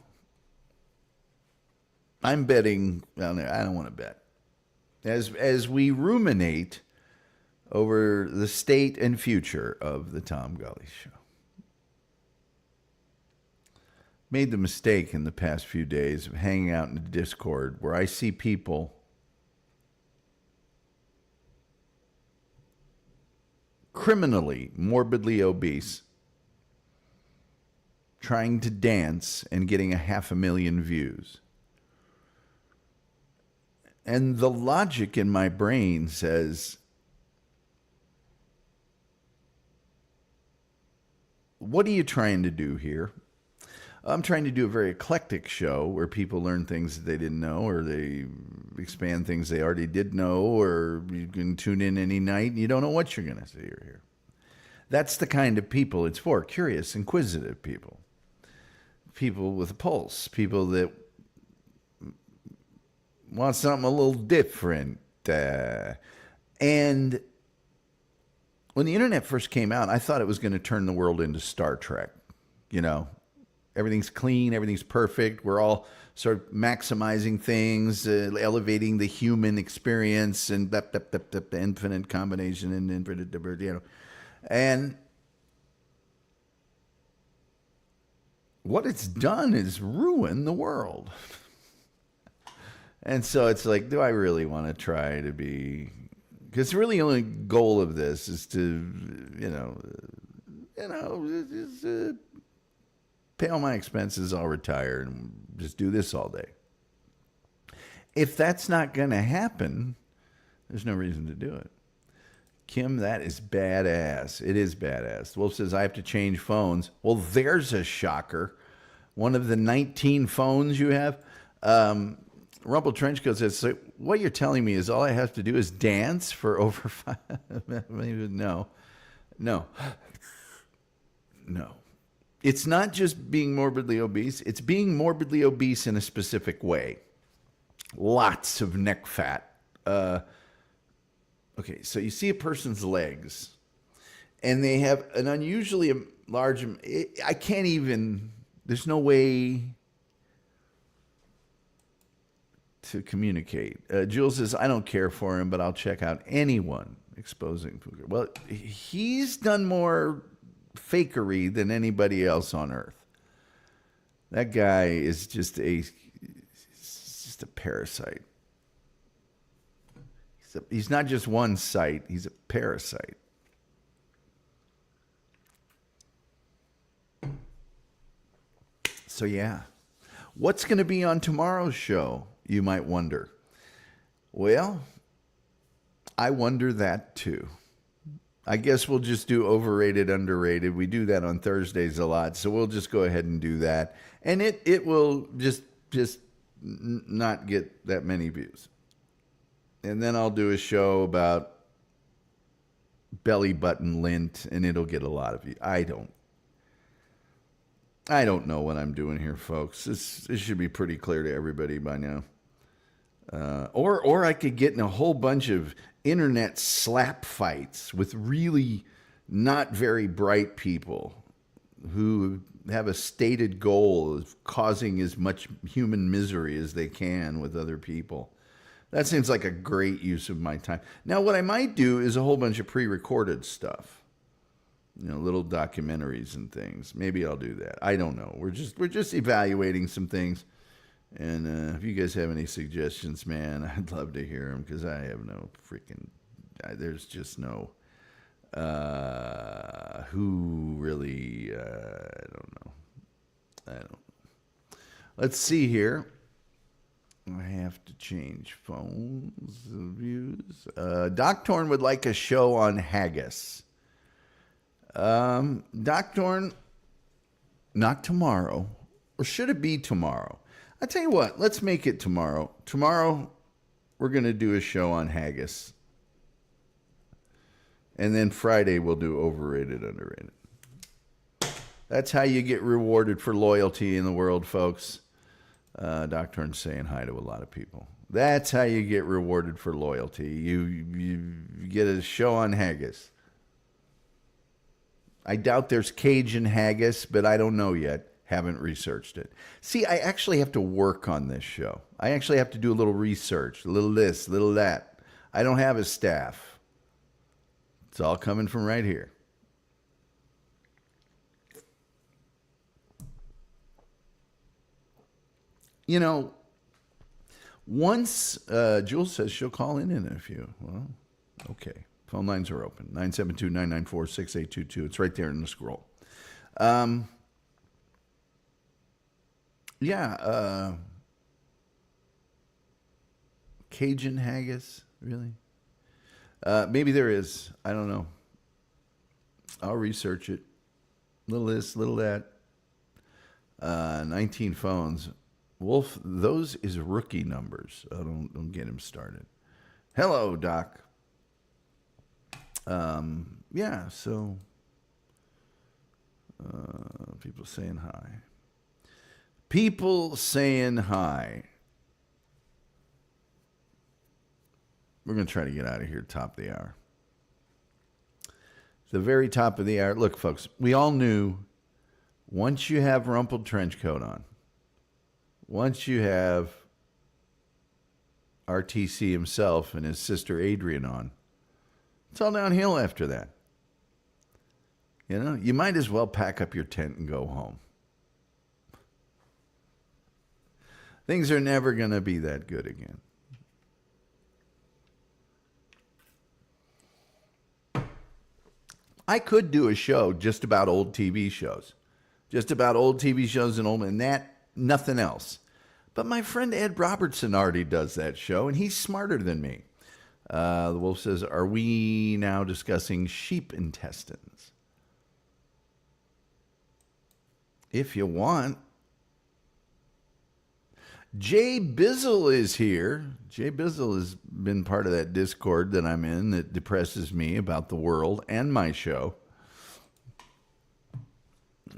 I'm betting, well, I don't want to bet. As we ruminate over the state and future of the Tom Gulley Show. Made the mistake in the past few days of hanging out in the Discord where I see people criminally, morbidly obese, trying to dance and getting 500,000 views. And the logic in my brain says, what are you trying to do here? I'm trying to do a very eclectic show where people learn things that they didn't know, or they expand things they already did know, or you can tune in any night and you don't know what you're going to see or hear. That's the kind of people it's for. Curious, inquisitive people. People with a pulse. People that want something a little different. And when the internet first came out, I thought it was going to turn the world into Star Trek. You know, everything's clean, everything's perfect. We're all sort of maximizing things, elevating the human experience, and the infinite combination and infinite, you know. And what it's done is ruin the world. And so it's like, do I really want to try to be? Because really the only goal of this is to, pay all my expenses, I'll retire and just do this all day. If that's not going to happen, there's no reason to do it. Kim, that is badass. It is badass. Wolf says, I have to change phones. Well, there's a shocker. One of the 19 phones you have. Rumple Trenchcoat says, so what you're telling me is all I have to do is dance for over 5. No. It's not just being morbidly obese. It's being morbidly obese in a specific way. Lots of neck fat. Okay, so you see a person's legs, and they have an unusually large, I can't even, there's no way to communicate. Jules says, I don't care for him, but I'll check out anyone exposing Puka. Well, he's done more fakery than anybody else on earth. That guy is just a parasite. He's not just one site, he's a parasite. So yeah, what's going to be on tomorrow's show, you might wonder? Well, I wonder that too. I guess we'll just do overrated, underrated. We do that on Thursdays a lot, so we'll just go ahead and do that. And it will just not get that many views. And then I'll do a show about belly button lint, and it'll get a lot of views. I don't know what I'm doing here, folks. This should be pretty clear to everybody by now. Or I could get in a whole bunch of internet slap fights with really not very bright people who have a stated goal of causing as much human misery as they can with other people. That seems like a great use of my time. Now, what I might do is a whole bunch of pre-recorded stuff. Little documentaries and things. Maybe I'll do that. I don't know. We're just evaluating some things. And if you guys have any suggestions, man, I'd love to hear them, because I have no freaking... there's just no... who really... I don't know. Let's see here. I have to change phones, views. Doc Torn would like a show on haggis. Doc Torn, not tomorrow. Or should it be tomorrow? I tell you what, let's make it tomorrow. Tomorrow, we're going to do a show on haggis. And then Friday, we'll do overrated, underrated. That's how you get rewarded for loyalty in the world, folks. Doc Torn's saying hi to a lot of people. That's how you get rewarded for loyalty. You get a show on haggis. I doubt there's Cajun haggis, but I don't know yet. Haven't researched it. See, I actually have to work on this show. I actually have to do a little research, a little this, a little that. I don't have a staff. It's all coming from right here. Once Jules says she'll call in a few. Well, okay. Phone lines are open. 972-994-6822. It's right there in the scroll. Cajun haggis, really? Maybe there is. I don't know. I'll research it. Little this, little that. 19 phones. Wolf, those is rookie numbers. Don't get him started. Hello, Doc. Yeah, so people saying hi. People saying hi. We're going to try to get out of here top of the hour. The very top of the hour. Look, folks, we all knew once you have rumpled trench coat on, once you have RTC himself and his sister Adrian on, it's all downhill after that. You know, you might as well pack up your tent and go home. Things are never going to be that good again. I could do a show just about old TV shows. Just about old TV shows and that, nothing else. But my friend Ed Robertson already does that show, and he's smarter than me. The Wolf says, are we now discussing sheep intestines? If you want. Jay Bizzle is here. Jay Bizzle has been part of that Discord that I'm in that depresses me about the world and my show.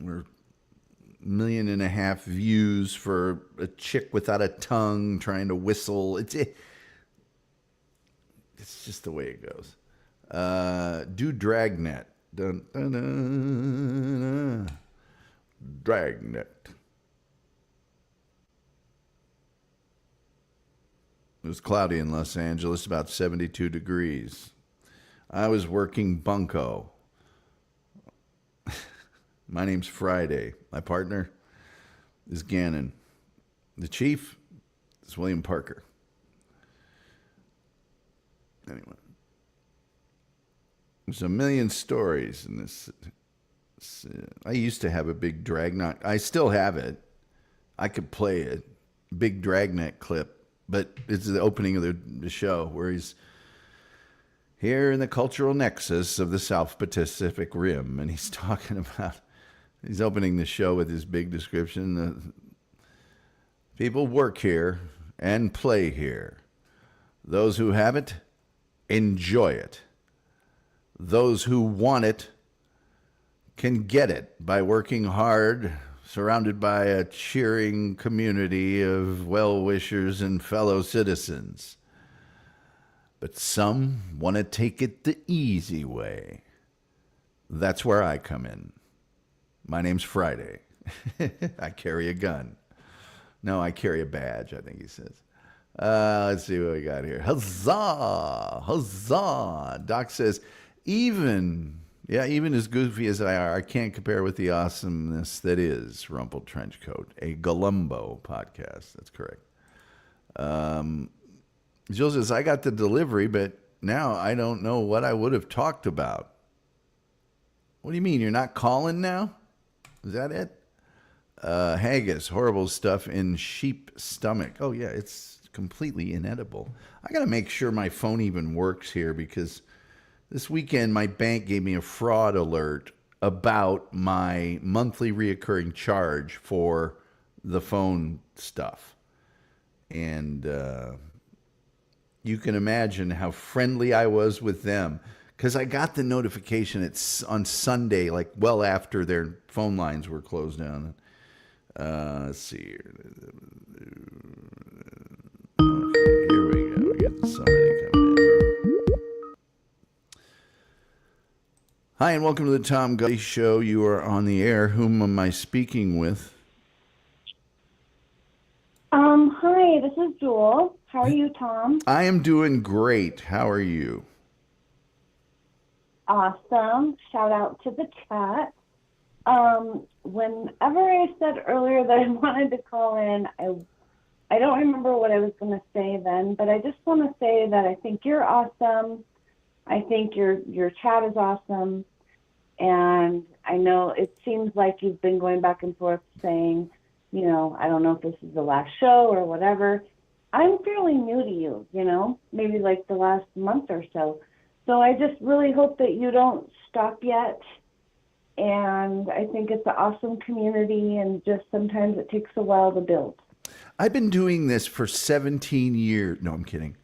We're 1.5 million views for a chick without a tongue trying to whistle. It's just the way it goes. Do Dragnet. Dun, dun, dun, dun. Dragnet. It was cloudy in Los Angeles, about 72 degrees. I was working bunco. My name's Friday. My partner is Gannon. The chief is William Parker. Anyway. There's a million stories in this. I used to have a big Dragnet. I still have it. I could play it. Big Dragnet clip. But it's the opening of the show where he's here in the cultural nexus of the South Pacific Rim. And he's talking about, he's opening the show with his big description. People work here and play here. Those who have it, enjoy it. Those who want it can get it by working hard, surrounded by a cheering community of well-wishers and fellow citizens. But some want to take it the easy way. That's where I come in. My name's Friday. I carry a gun. No, I carry a badge, I think he says. Let's see what we got here. Huzzah! Huzzah! Doc says, even as goofy as I are, I can't compare with the awesomeness that is Rumpled Trenchcoat, a Galumbo podcast. That's correct. Jill says, I got the delivery, but now I don't know what I would have talked about. What do you mean? You're not calling now? Is that it? Haggis, horrible stuff in sheep stomach. Oh, yeah, it's completely inedible. I got to make sure my phone even works here because this weekend, my bank gave me a fraud alert about my monthly reoccurring charge for the phone stuff. And you can imagine how friendly I was with them because I got the notification on Sunday, like well after their phone lines were closed down. Let's see here. Okay, here we go. We get somebody coming in. Hi, and welcome to the Tom Gulley Show. You are on the air. Whom am I speaking with? Hi, this is Jewel. How are you, Tom? I am doing great. How are you? Awesome. Shout out to the chat. Whenever I said earlier that I wanted to call in, I don't remember what I was going to say then, but I just want to say that I think you're awesome. I think your chat is awesome. And I know it seems like you've been going back and forth saying, you know, I don't know if this is the last show or whatever. I'm fairly new to you, you know, maybe like the last month or so. So I just really hope that you don't stop yet and I think it's an awesome community, and just sometimes it takes a while to build. I've been doing this for 17 years. No, I'm kidding.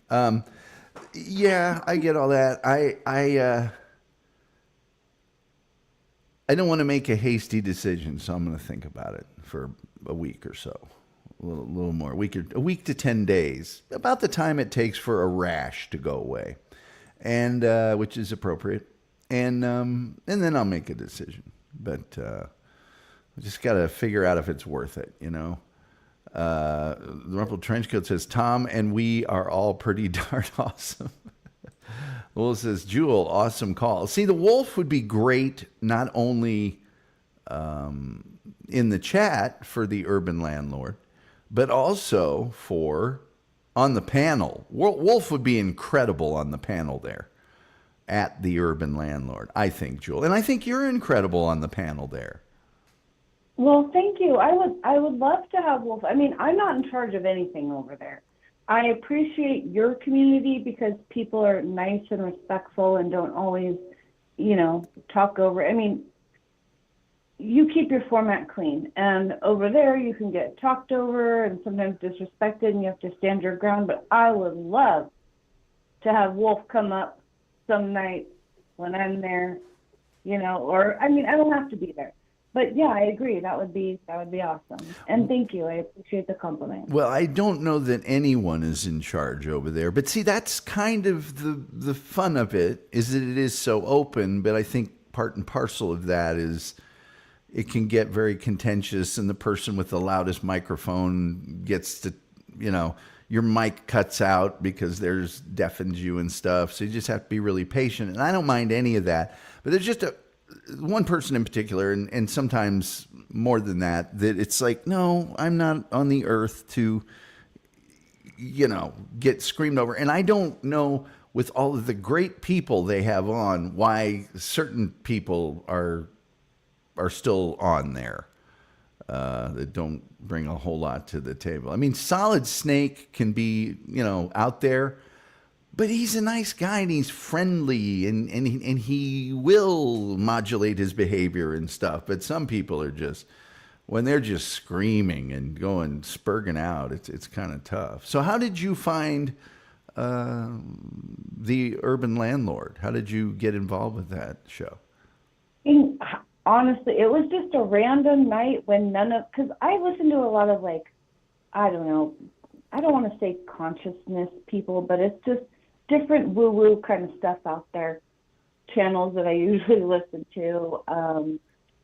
Yeah, I get all that. I don't want to make a hasty decision, so I'm going to think about it for a week or so, a little more, a week to 10 days, about the time it takes for a rash to go away, and which is appropriate, and then I'll make a decision. But I just got to figure out if it's worth it, you know. The Rumpled Trenchcoat says, Tom and we are all pretty darn awesome. Will says, Jewel, awesome call. See, the wolf would be great not only in the chat for the urban landlord, but also for on the panel. Wolf would be incredible on the panel there at the urban landlord, I think, Jewel. And I think you're incredible on the panel there. Well, thank you. I would love to have Wolf. I mean, I'm not in charge of anything over there. I appreciate your community because people are nice and respectful and don't always, talk over. I mean, you keep your format clean. And over there, you can get talked over and sometimes disrespected, and you have to stand your ground. But I would love to have Wolf come up some night when I'm there, or, I mean, I don't have to be there. But yeah, I agree. That would be awesome. And thank you. I appreciate the compliment. Well, I don't know that anyone is in charge over there, but see, that's kind of the fun of it, is that it is so open. But I think part and parcel of that is it can get very contentious, and the person with the loudest microphone gets to, your mic cuts out because there's deafens you and stuff. So you just have to be really patient. And I don't mind any of that, but there's just one person in particular, and sometimes more than that it's like, no, I'm not on the earth to, get screamed over. And I don't know, with all of the great people they have on, why certain people are still on there that don't bring a whole lot to the table. I mean, Solid Snake can be, out there, but he's a nice guy, and he's friendly, and he will modulate his behavior and stuff. But some people are just, when they're just screaming and going spurging out, it's kind of tough. So how did you find the Urban Landlord? How did you get involved with that show? Honestly, it was just a random night when because I listen to a lot of, I don't know, I don't want to say consciousness people, but it's just different woo-woo kind of stuff out there, channels that I usually listen to,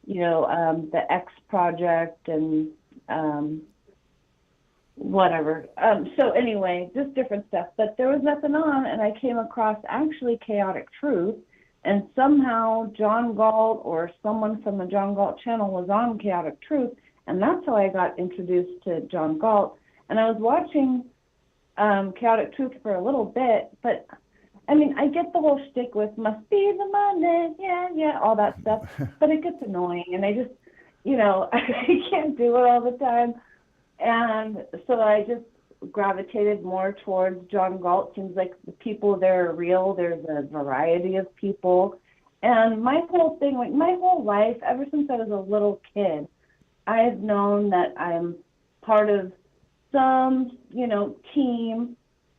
the X Project and whatever. So anyway, just different stuff. But there was nothing on, and I came across actually Chaotic Truth, and somehow John Galt or someone from the John Galt channel was on Chaotic Truth, and that's how I got introduced to John Galt. And I was watching Chaotic Truth for a little bit, but I mean, I get the whole shtick with must be the money, yeah, all that stuff, but it gets annoying, and I just, I can't do it all the time, and so I just gravitated more towards John Galt. Seems like the people there are real. There's a variety of people, and my whole thing, my whole life, ever since I was a little kid, I've known that I'm part of some, team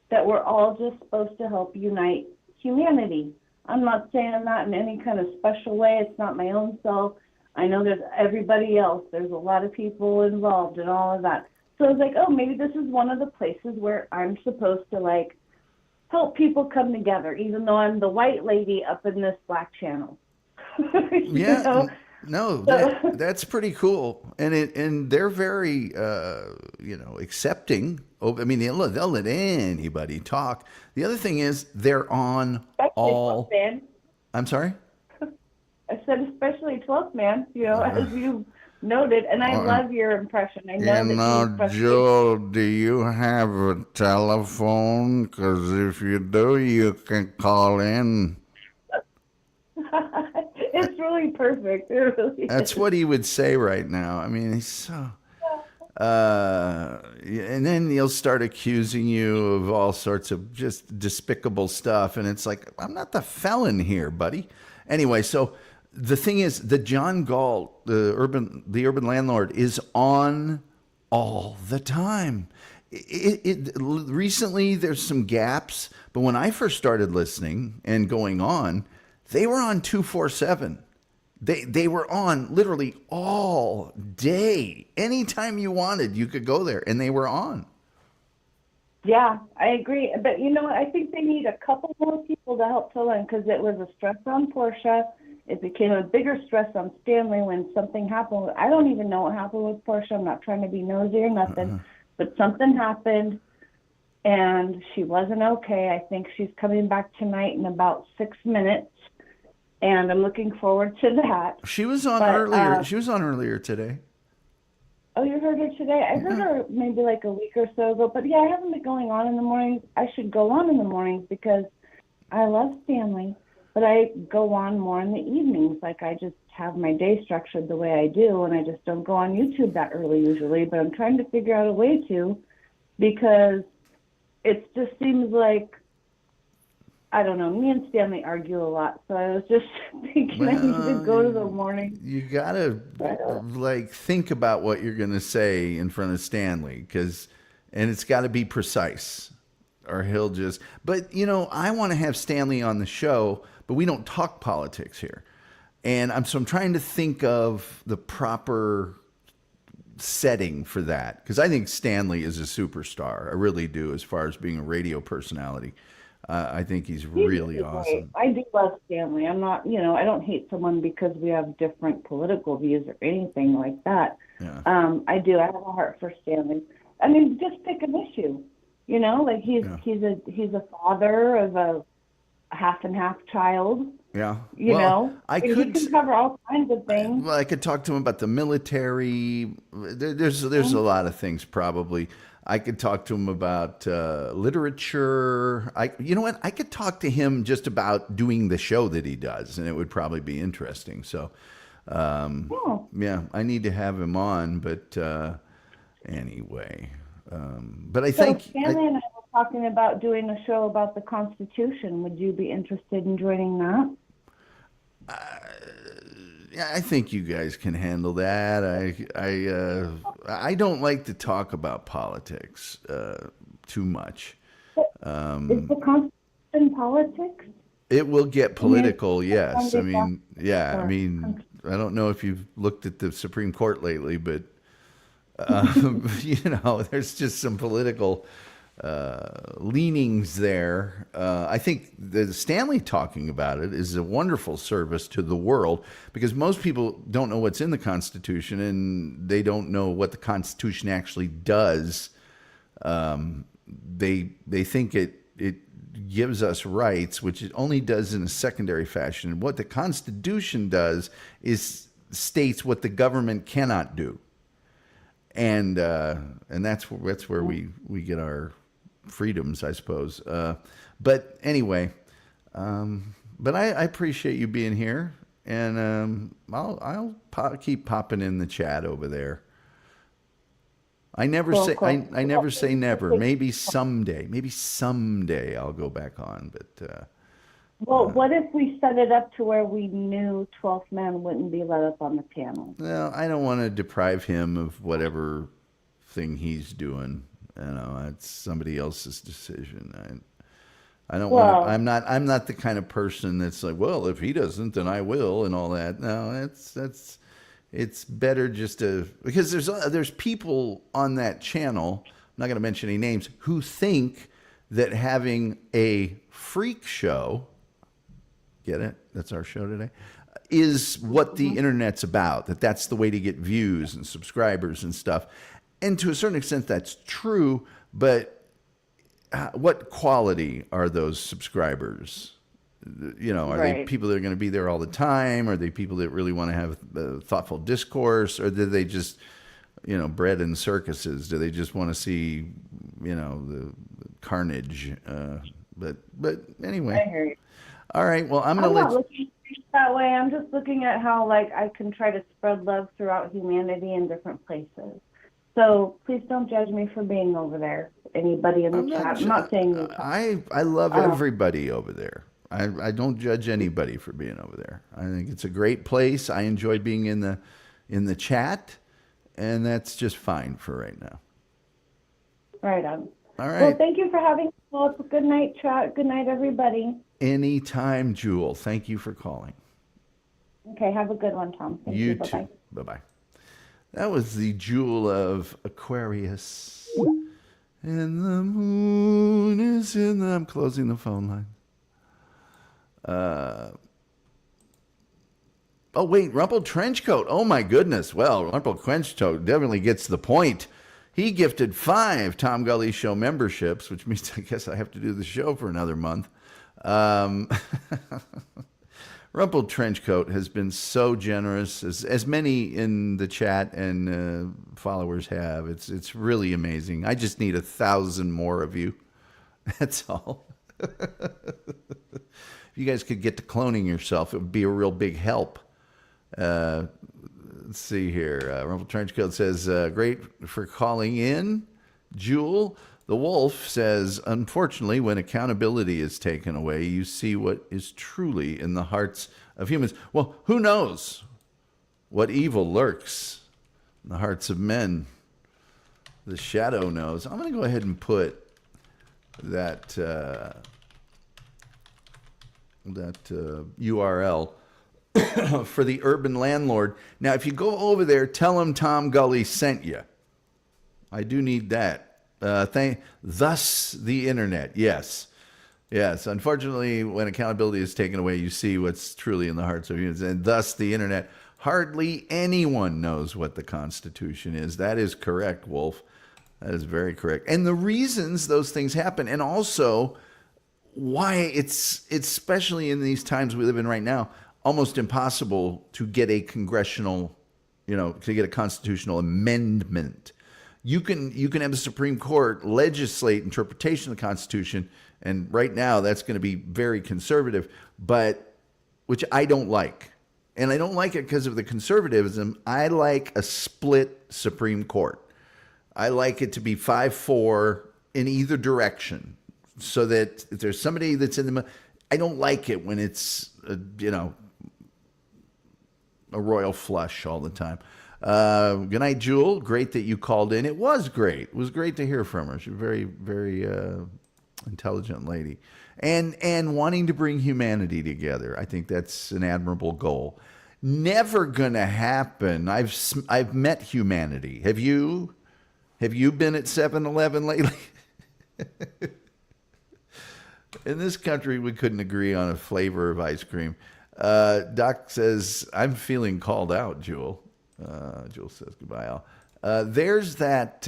that we're all just supposed to help unite humanity. I'm not saying that in any kind of special way. It's not my own self. I know there's everybody else. There's a lot of people involved and all of that. So I was like, oh, maybe this is one of the places where I'm supposed to, help people come together, even though I'm the white lady up in this black channel. Yeah. No, that's pretty cool, and they're very accepting. I mean, they'll let anybody talk. The other thing is they're on all. I'm sorry. I said especially 12th man. As you noted, and I love your impression. I know Joel, do you have a telephone? Because if you do, you can call in. It's really perfect. It really That's is. what he would say right now. I mean, he's so. And then he'll start accusing you of all sorts of just despicable stuff, and it's like, I'm not the felon here, buddy. Anyway, so The thing is, the John Galt, the urban landlord, is on all the time. Recently there's some gaps, but when I first started listening and going on, they were on 247. They were on literally all day. Anytime you wanted, you could go there, and they were on. Yeah, I agree. But you know what? I think they need a couple more people to help fill in because it was a stress on Portia. It became a bigger stress on Stanley when something happened. I don't even know what happened with Portia. I'm not trying to be nosy or nothing, but something happened and she wasn't okay. I think she's coming back tonight in about 6 minutes, and I'm looking forward to that. She was on But, earlier. She was on earlier today. Oh, you heard her today? I heard her maybe like a week or so ago. But yeah, I haven't been going on in the mornings. I should go on in the mornings because I love Stanley, but I go on more in the evenings. Like I just have my day structured the way I do, and I just don't go on YouTube that early usually. But I'm trying to figure out a way to, because it just seems like, I don't know, me and Stanley argue a lot. So I was just thinking I need to go to the morning. You gotta like think about what you're gonna say in front of Stanley, and it's got to be precise, or he'll just. But I want to have Stanley on the show, but we don't talk politics here, and I'm trying to think of the proper setting for that, because I think Stanley is a superstar. I really do, as far as being a radio personality. I think he's really awesome. I do love Stanley. I'm not, I don't hate someone because we have different political views or anything like that. Yeah. I do. I have a heart for Stanley. I mean, just pick an issue. Like he's a father of a half and half child. Yeah. He can cover all kinds of things. Well, I could talk to him about the military. There's a lot of things probably. I could talk to him about literature. You know what? I could talk to him just about doing the show that he does, and it would probably be interesting. So, yeah, I need to have him on. But anyway, but I think Stanley and I were talking about doing a show about the Constitution. Would you be interested in joining that? Yeah, I think you guys can handle that. I don't like to talk about politics too much. Is the Constitution politics? It will get political, yes. I mean, yeah. I mean, I don't know if you've looked at the Supreme Court lately, but there's just some political leanings there. I think the Stanley talking about it is a wonderful service to the world, because most people don't know what's in the Constitution, and they don't know what the Constitution actually does. They think it gives us rights, which it only does in a secondary fashion. And what the Constitution does is states what the government cannot do, and that's where we get our freedoms, I suppose. But anyway, but I appreciate you being here, and I'll keep popping in the chat over there. I never say never. Maybe someday I'll go back on. But what if we set it up to where we knew 12th Man wouldn't be let up on the panel? Well, I don't want to deprive him of whatever thing he's doing. It's somebody else's decision. I don't want to, I'm not the kind of person that's like, well, if he doesn't, then I will, and all that. No, it's better just to, because there's people on that channel, I'm not going to mention any names, who think that having a freak show, get it? That's our show today, is what the internet's about, that's the way to get views and subscribers and stuff. And to a certain extent, that's true, but what quality are those subscribers? Are they people that are going to be there all the time? Are they people that really want to have thoughtful discourse? Or do they just, bred in circuses? Do they just want to see, the carnage? But anyway. I hear you. All right. Well, I'm going to let you. Looking that way. I'm just looking at how, I can try to spread love throughout humanity in different places. So please don't judge me for being over there. Anybody in the chat. I'm not saying you. I love everybody over there. I don't judge anybody for being over there. I think it's a great place. I enjoy being in the chat, and that's just fine for right now. Right on. All right. Well, thank you for having us. Good night, chat. Good night, everybody. Anytime, Jewel. Thank you for calling. Okay, have a good one, Tom. Thank you. Too. Bye-bye. Bye-bye. That was the Jewel of Aquarius. And the moon is in the... I'm closing the phone line. Oh, wait, Rumpled Trenchcoat. Oh, my goodness. Well, Rumpled Trenchcoat definitely gets the point. He gifted 5 Tom Gulley Show memberships, which means I guess I have to do the show for another month. Rumpled Trenchcoat has been so generous, as many in the chat and followers have. It's really amazing. I just need 1,000 more of you. That's all. If you guys could get to cloning yourself, it would be a real big help. Let's see here. Rumpled Trenchcoat says, great for calling in. Jewel. The Wolf says, unfortunately, when accountability is taken away, you see what is truly in the hearts of humans. Well, who knows what evil lurks in the hearts of men? The shadow knows. I'm going to go ahead and put that URL for the urban landlord. Now, if you go over there, tell him Tom Gulley sent you. I do need that. Thus the internet. Yes. Unfortunately, when accountability is taken away, you see what's truly in the hearts of humans. And thus the internet. Hardly anyone knows what the Constitution is. That is correct, Wolf. That is very correct. And the reasons those things happen, and also why it's especially in these times we live in right now, almost impossible to get a congressional, to get a constitutional amendment. You can have the Supreme Court legislate interpretation of the Constitution, and right now that's going to be very conservative, but which I don't like. And I don't like it because of the conservatism. I like a split Supreme Court. I like it to be 5-4 in either direction, so that if there's somebody that's in the middle, I don't like it when it's a royal flush all the time. Good night, Jewel. Great that you called in. It was great. It was great to hear from her. She's a very, very intelligent lady. And wanting to bring humanity together. I think that's an admirable goal. Never gonna happen. I've met humanity. Have you? Have you been at 7-Eleven lately? In this country, we couldn't agree on a flavor of ice cream. Doc says, I'm feeling called out, Jewel. Jewel says goodbye, Al. There's that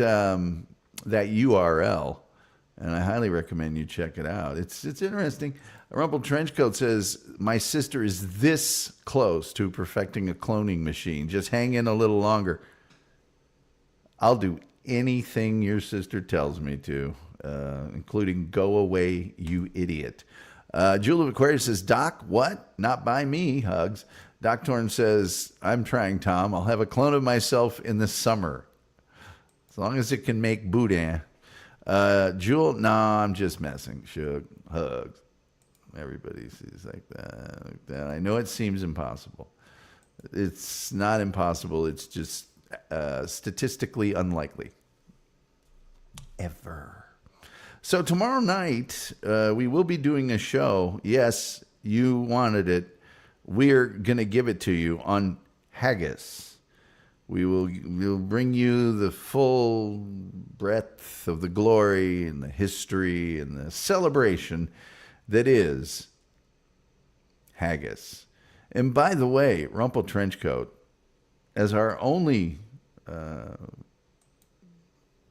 URL, and I highly recommend you check it out. It's interesting. Rumpled Trenchcoat says, my sister is this close to perfecting a cloning machine. Just hang in a little longer. I'll do anything your sister tells me to, including go away, you idiot. Jewel of Aquarius says, Doc, what? Not by me, hugs. Doc Torn says, I'm trying, Tom. I'll have a clone of myself in the summer. As long as it can make boudin. Jewel, nah, I'm just messing. Shug, hugs. Everybody sees like that. I know it seems impossible. It's not impossible. It's just statistically unlikely. Ever. So tomorrow night, we will be doing a show. Yes, you wanted it. We're going to give it to you on haggis. We'll bring you the full breadth of the glory and the history and the celebration that is haggis. And by the way, Rumpled Trenchcoat, as our only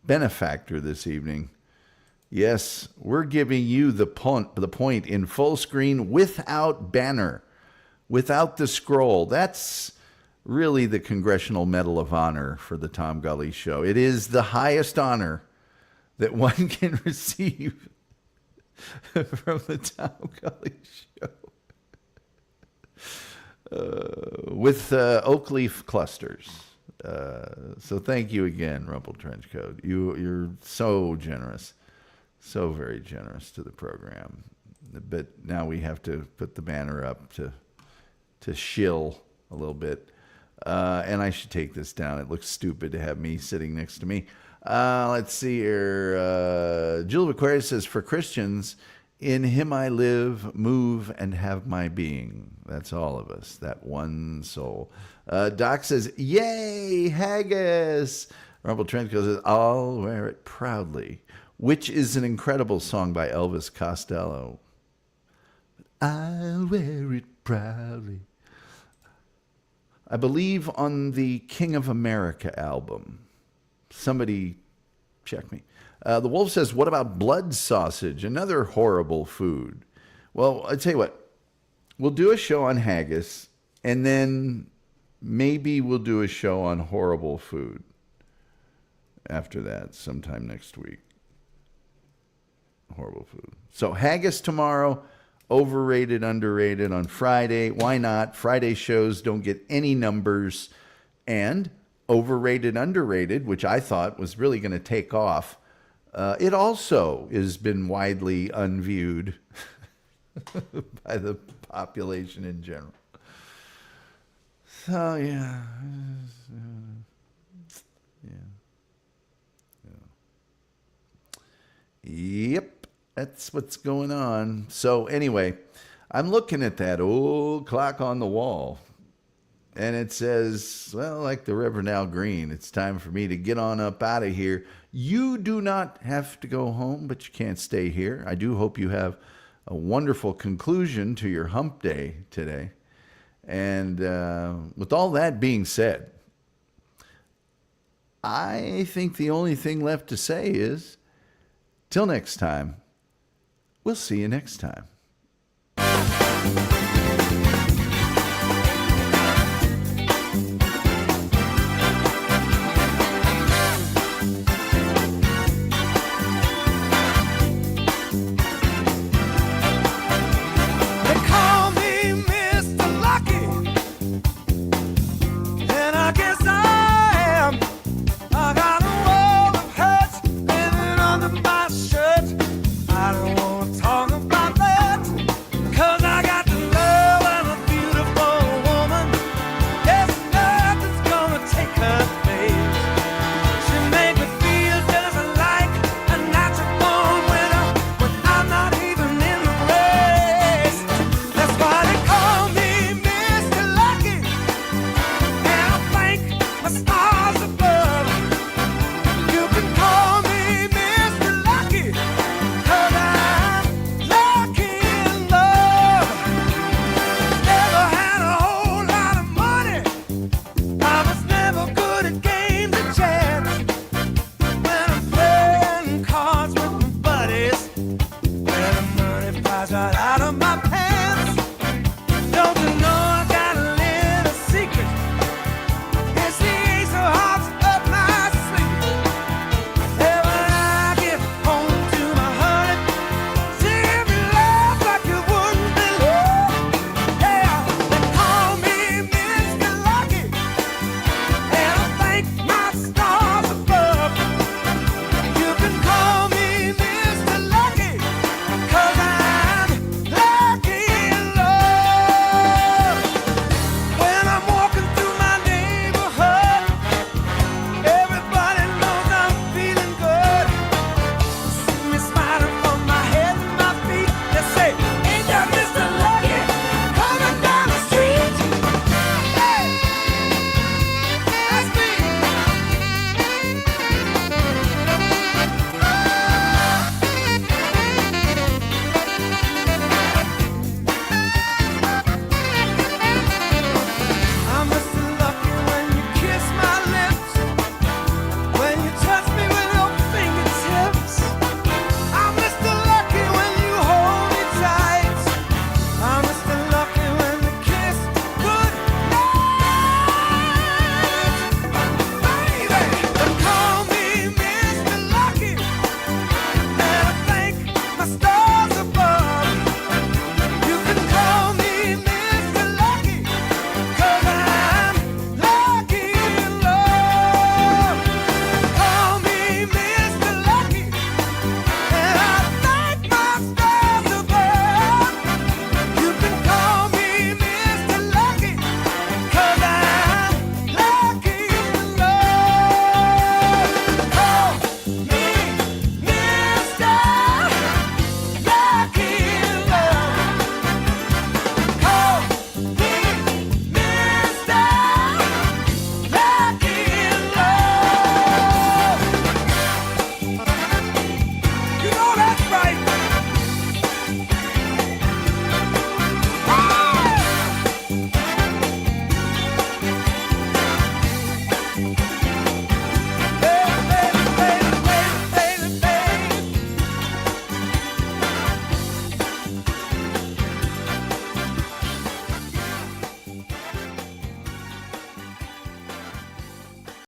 benefactor this evening, yes, we're giving you the point in full screen without banner. Without the scroll. That's really the Congressional Medal of Honor for the Tom Gulley Show. It is the highest honor that one can receive from the Tom Gulley Show. With oak leaf clusters. So thank you again, Rumpled Trenchcoat. You're so generous. So very generous to the program. but now we have to put the banner up to shill a little bit. And I should take this down. It looks stupid to have me sitting next to me. Let's see here. Jill of Aquarius says, for Christians, in him I live, move, and have my being. That's all of us, that one soul. Doc says, yay, haggis. Rumble Trent says, I'll wear it proudly, which is an incredible song by Elvis Costello. I'll wear it proudly. I believe on the King of America album. Somebody check me. The Wolf says, what about blood sausage? Another horrible food. Well, I tell you what. We'll do a show on haggis, and then maybe we'll do a show on horrible food after that, sometime next week. Horrible food. So haggis tomorrow, overrated, underrated on Friday. Why not? Friday shows don't get any numbers. And overrated, underrated, which I thought was really going to take off. It also has been widely unviewed by the population in general. So, yeah. Yep, that's what's going on. So anyway, I'm looking at that old clock on the wall, and it says, well, like the Reverend Al Green, it's time for me to get on up out of here. You do not have to go home, but you can't stay here. I do hope you have a wonderful conclusion to your hump day today. And with all that being said, I think the only thing left to say is, till next time, we'll see you next time.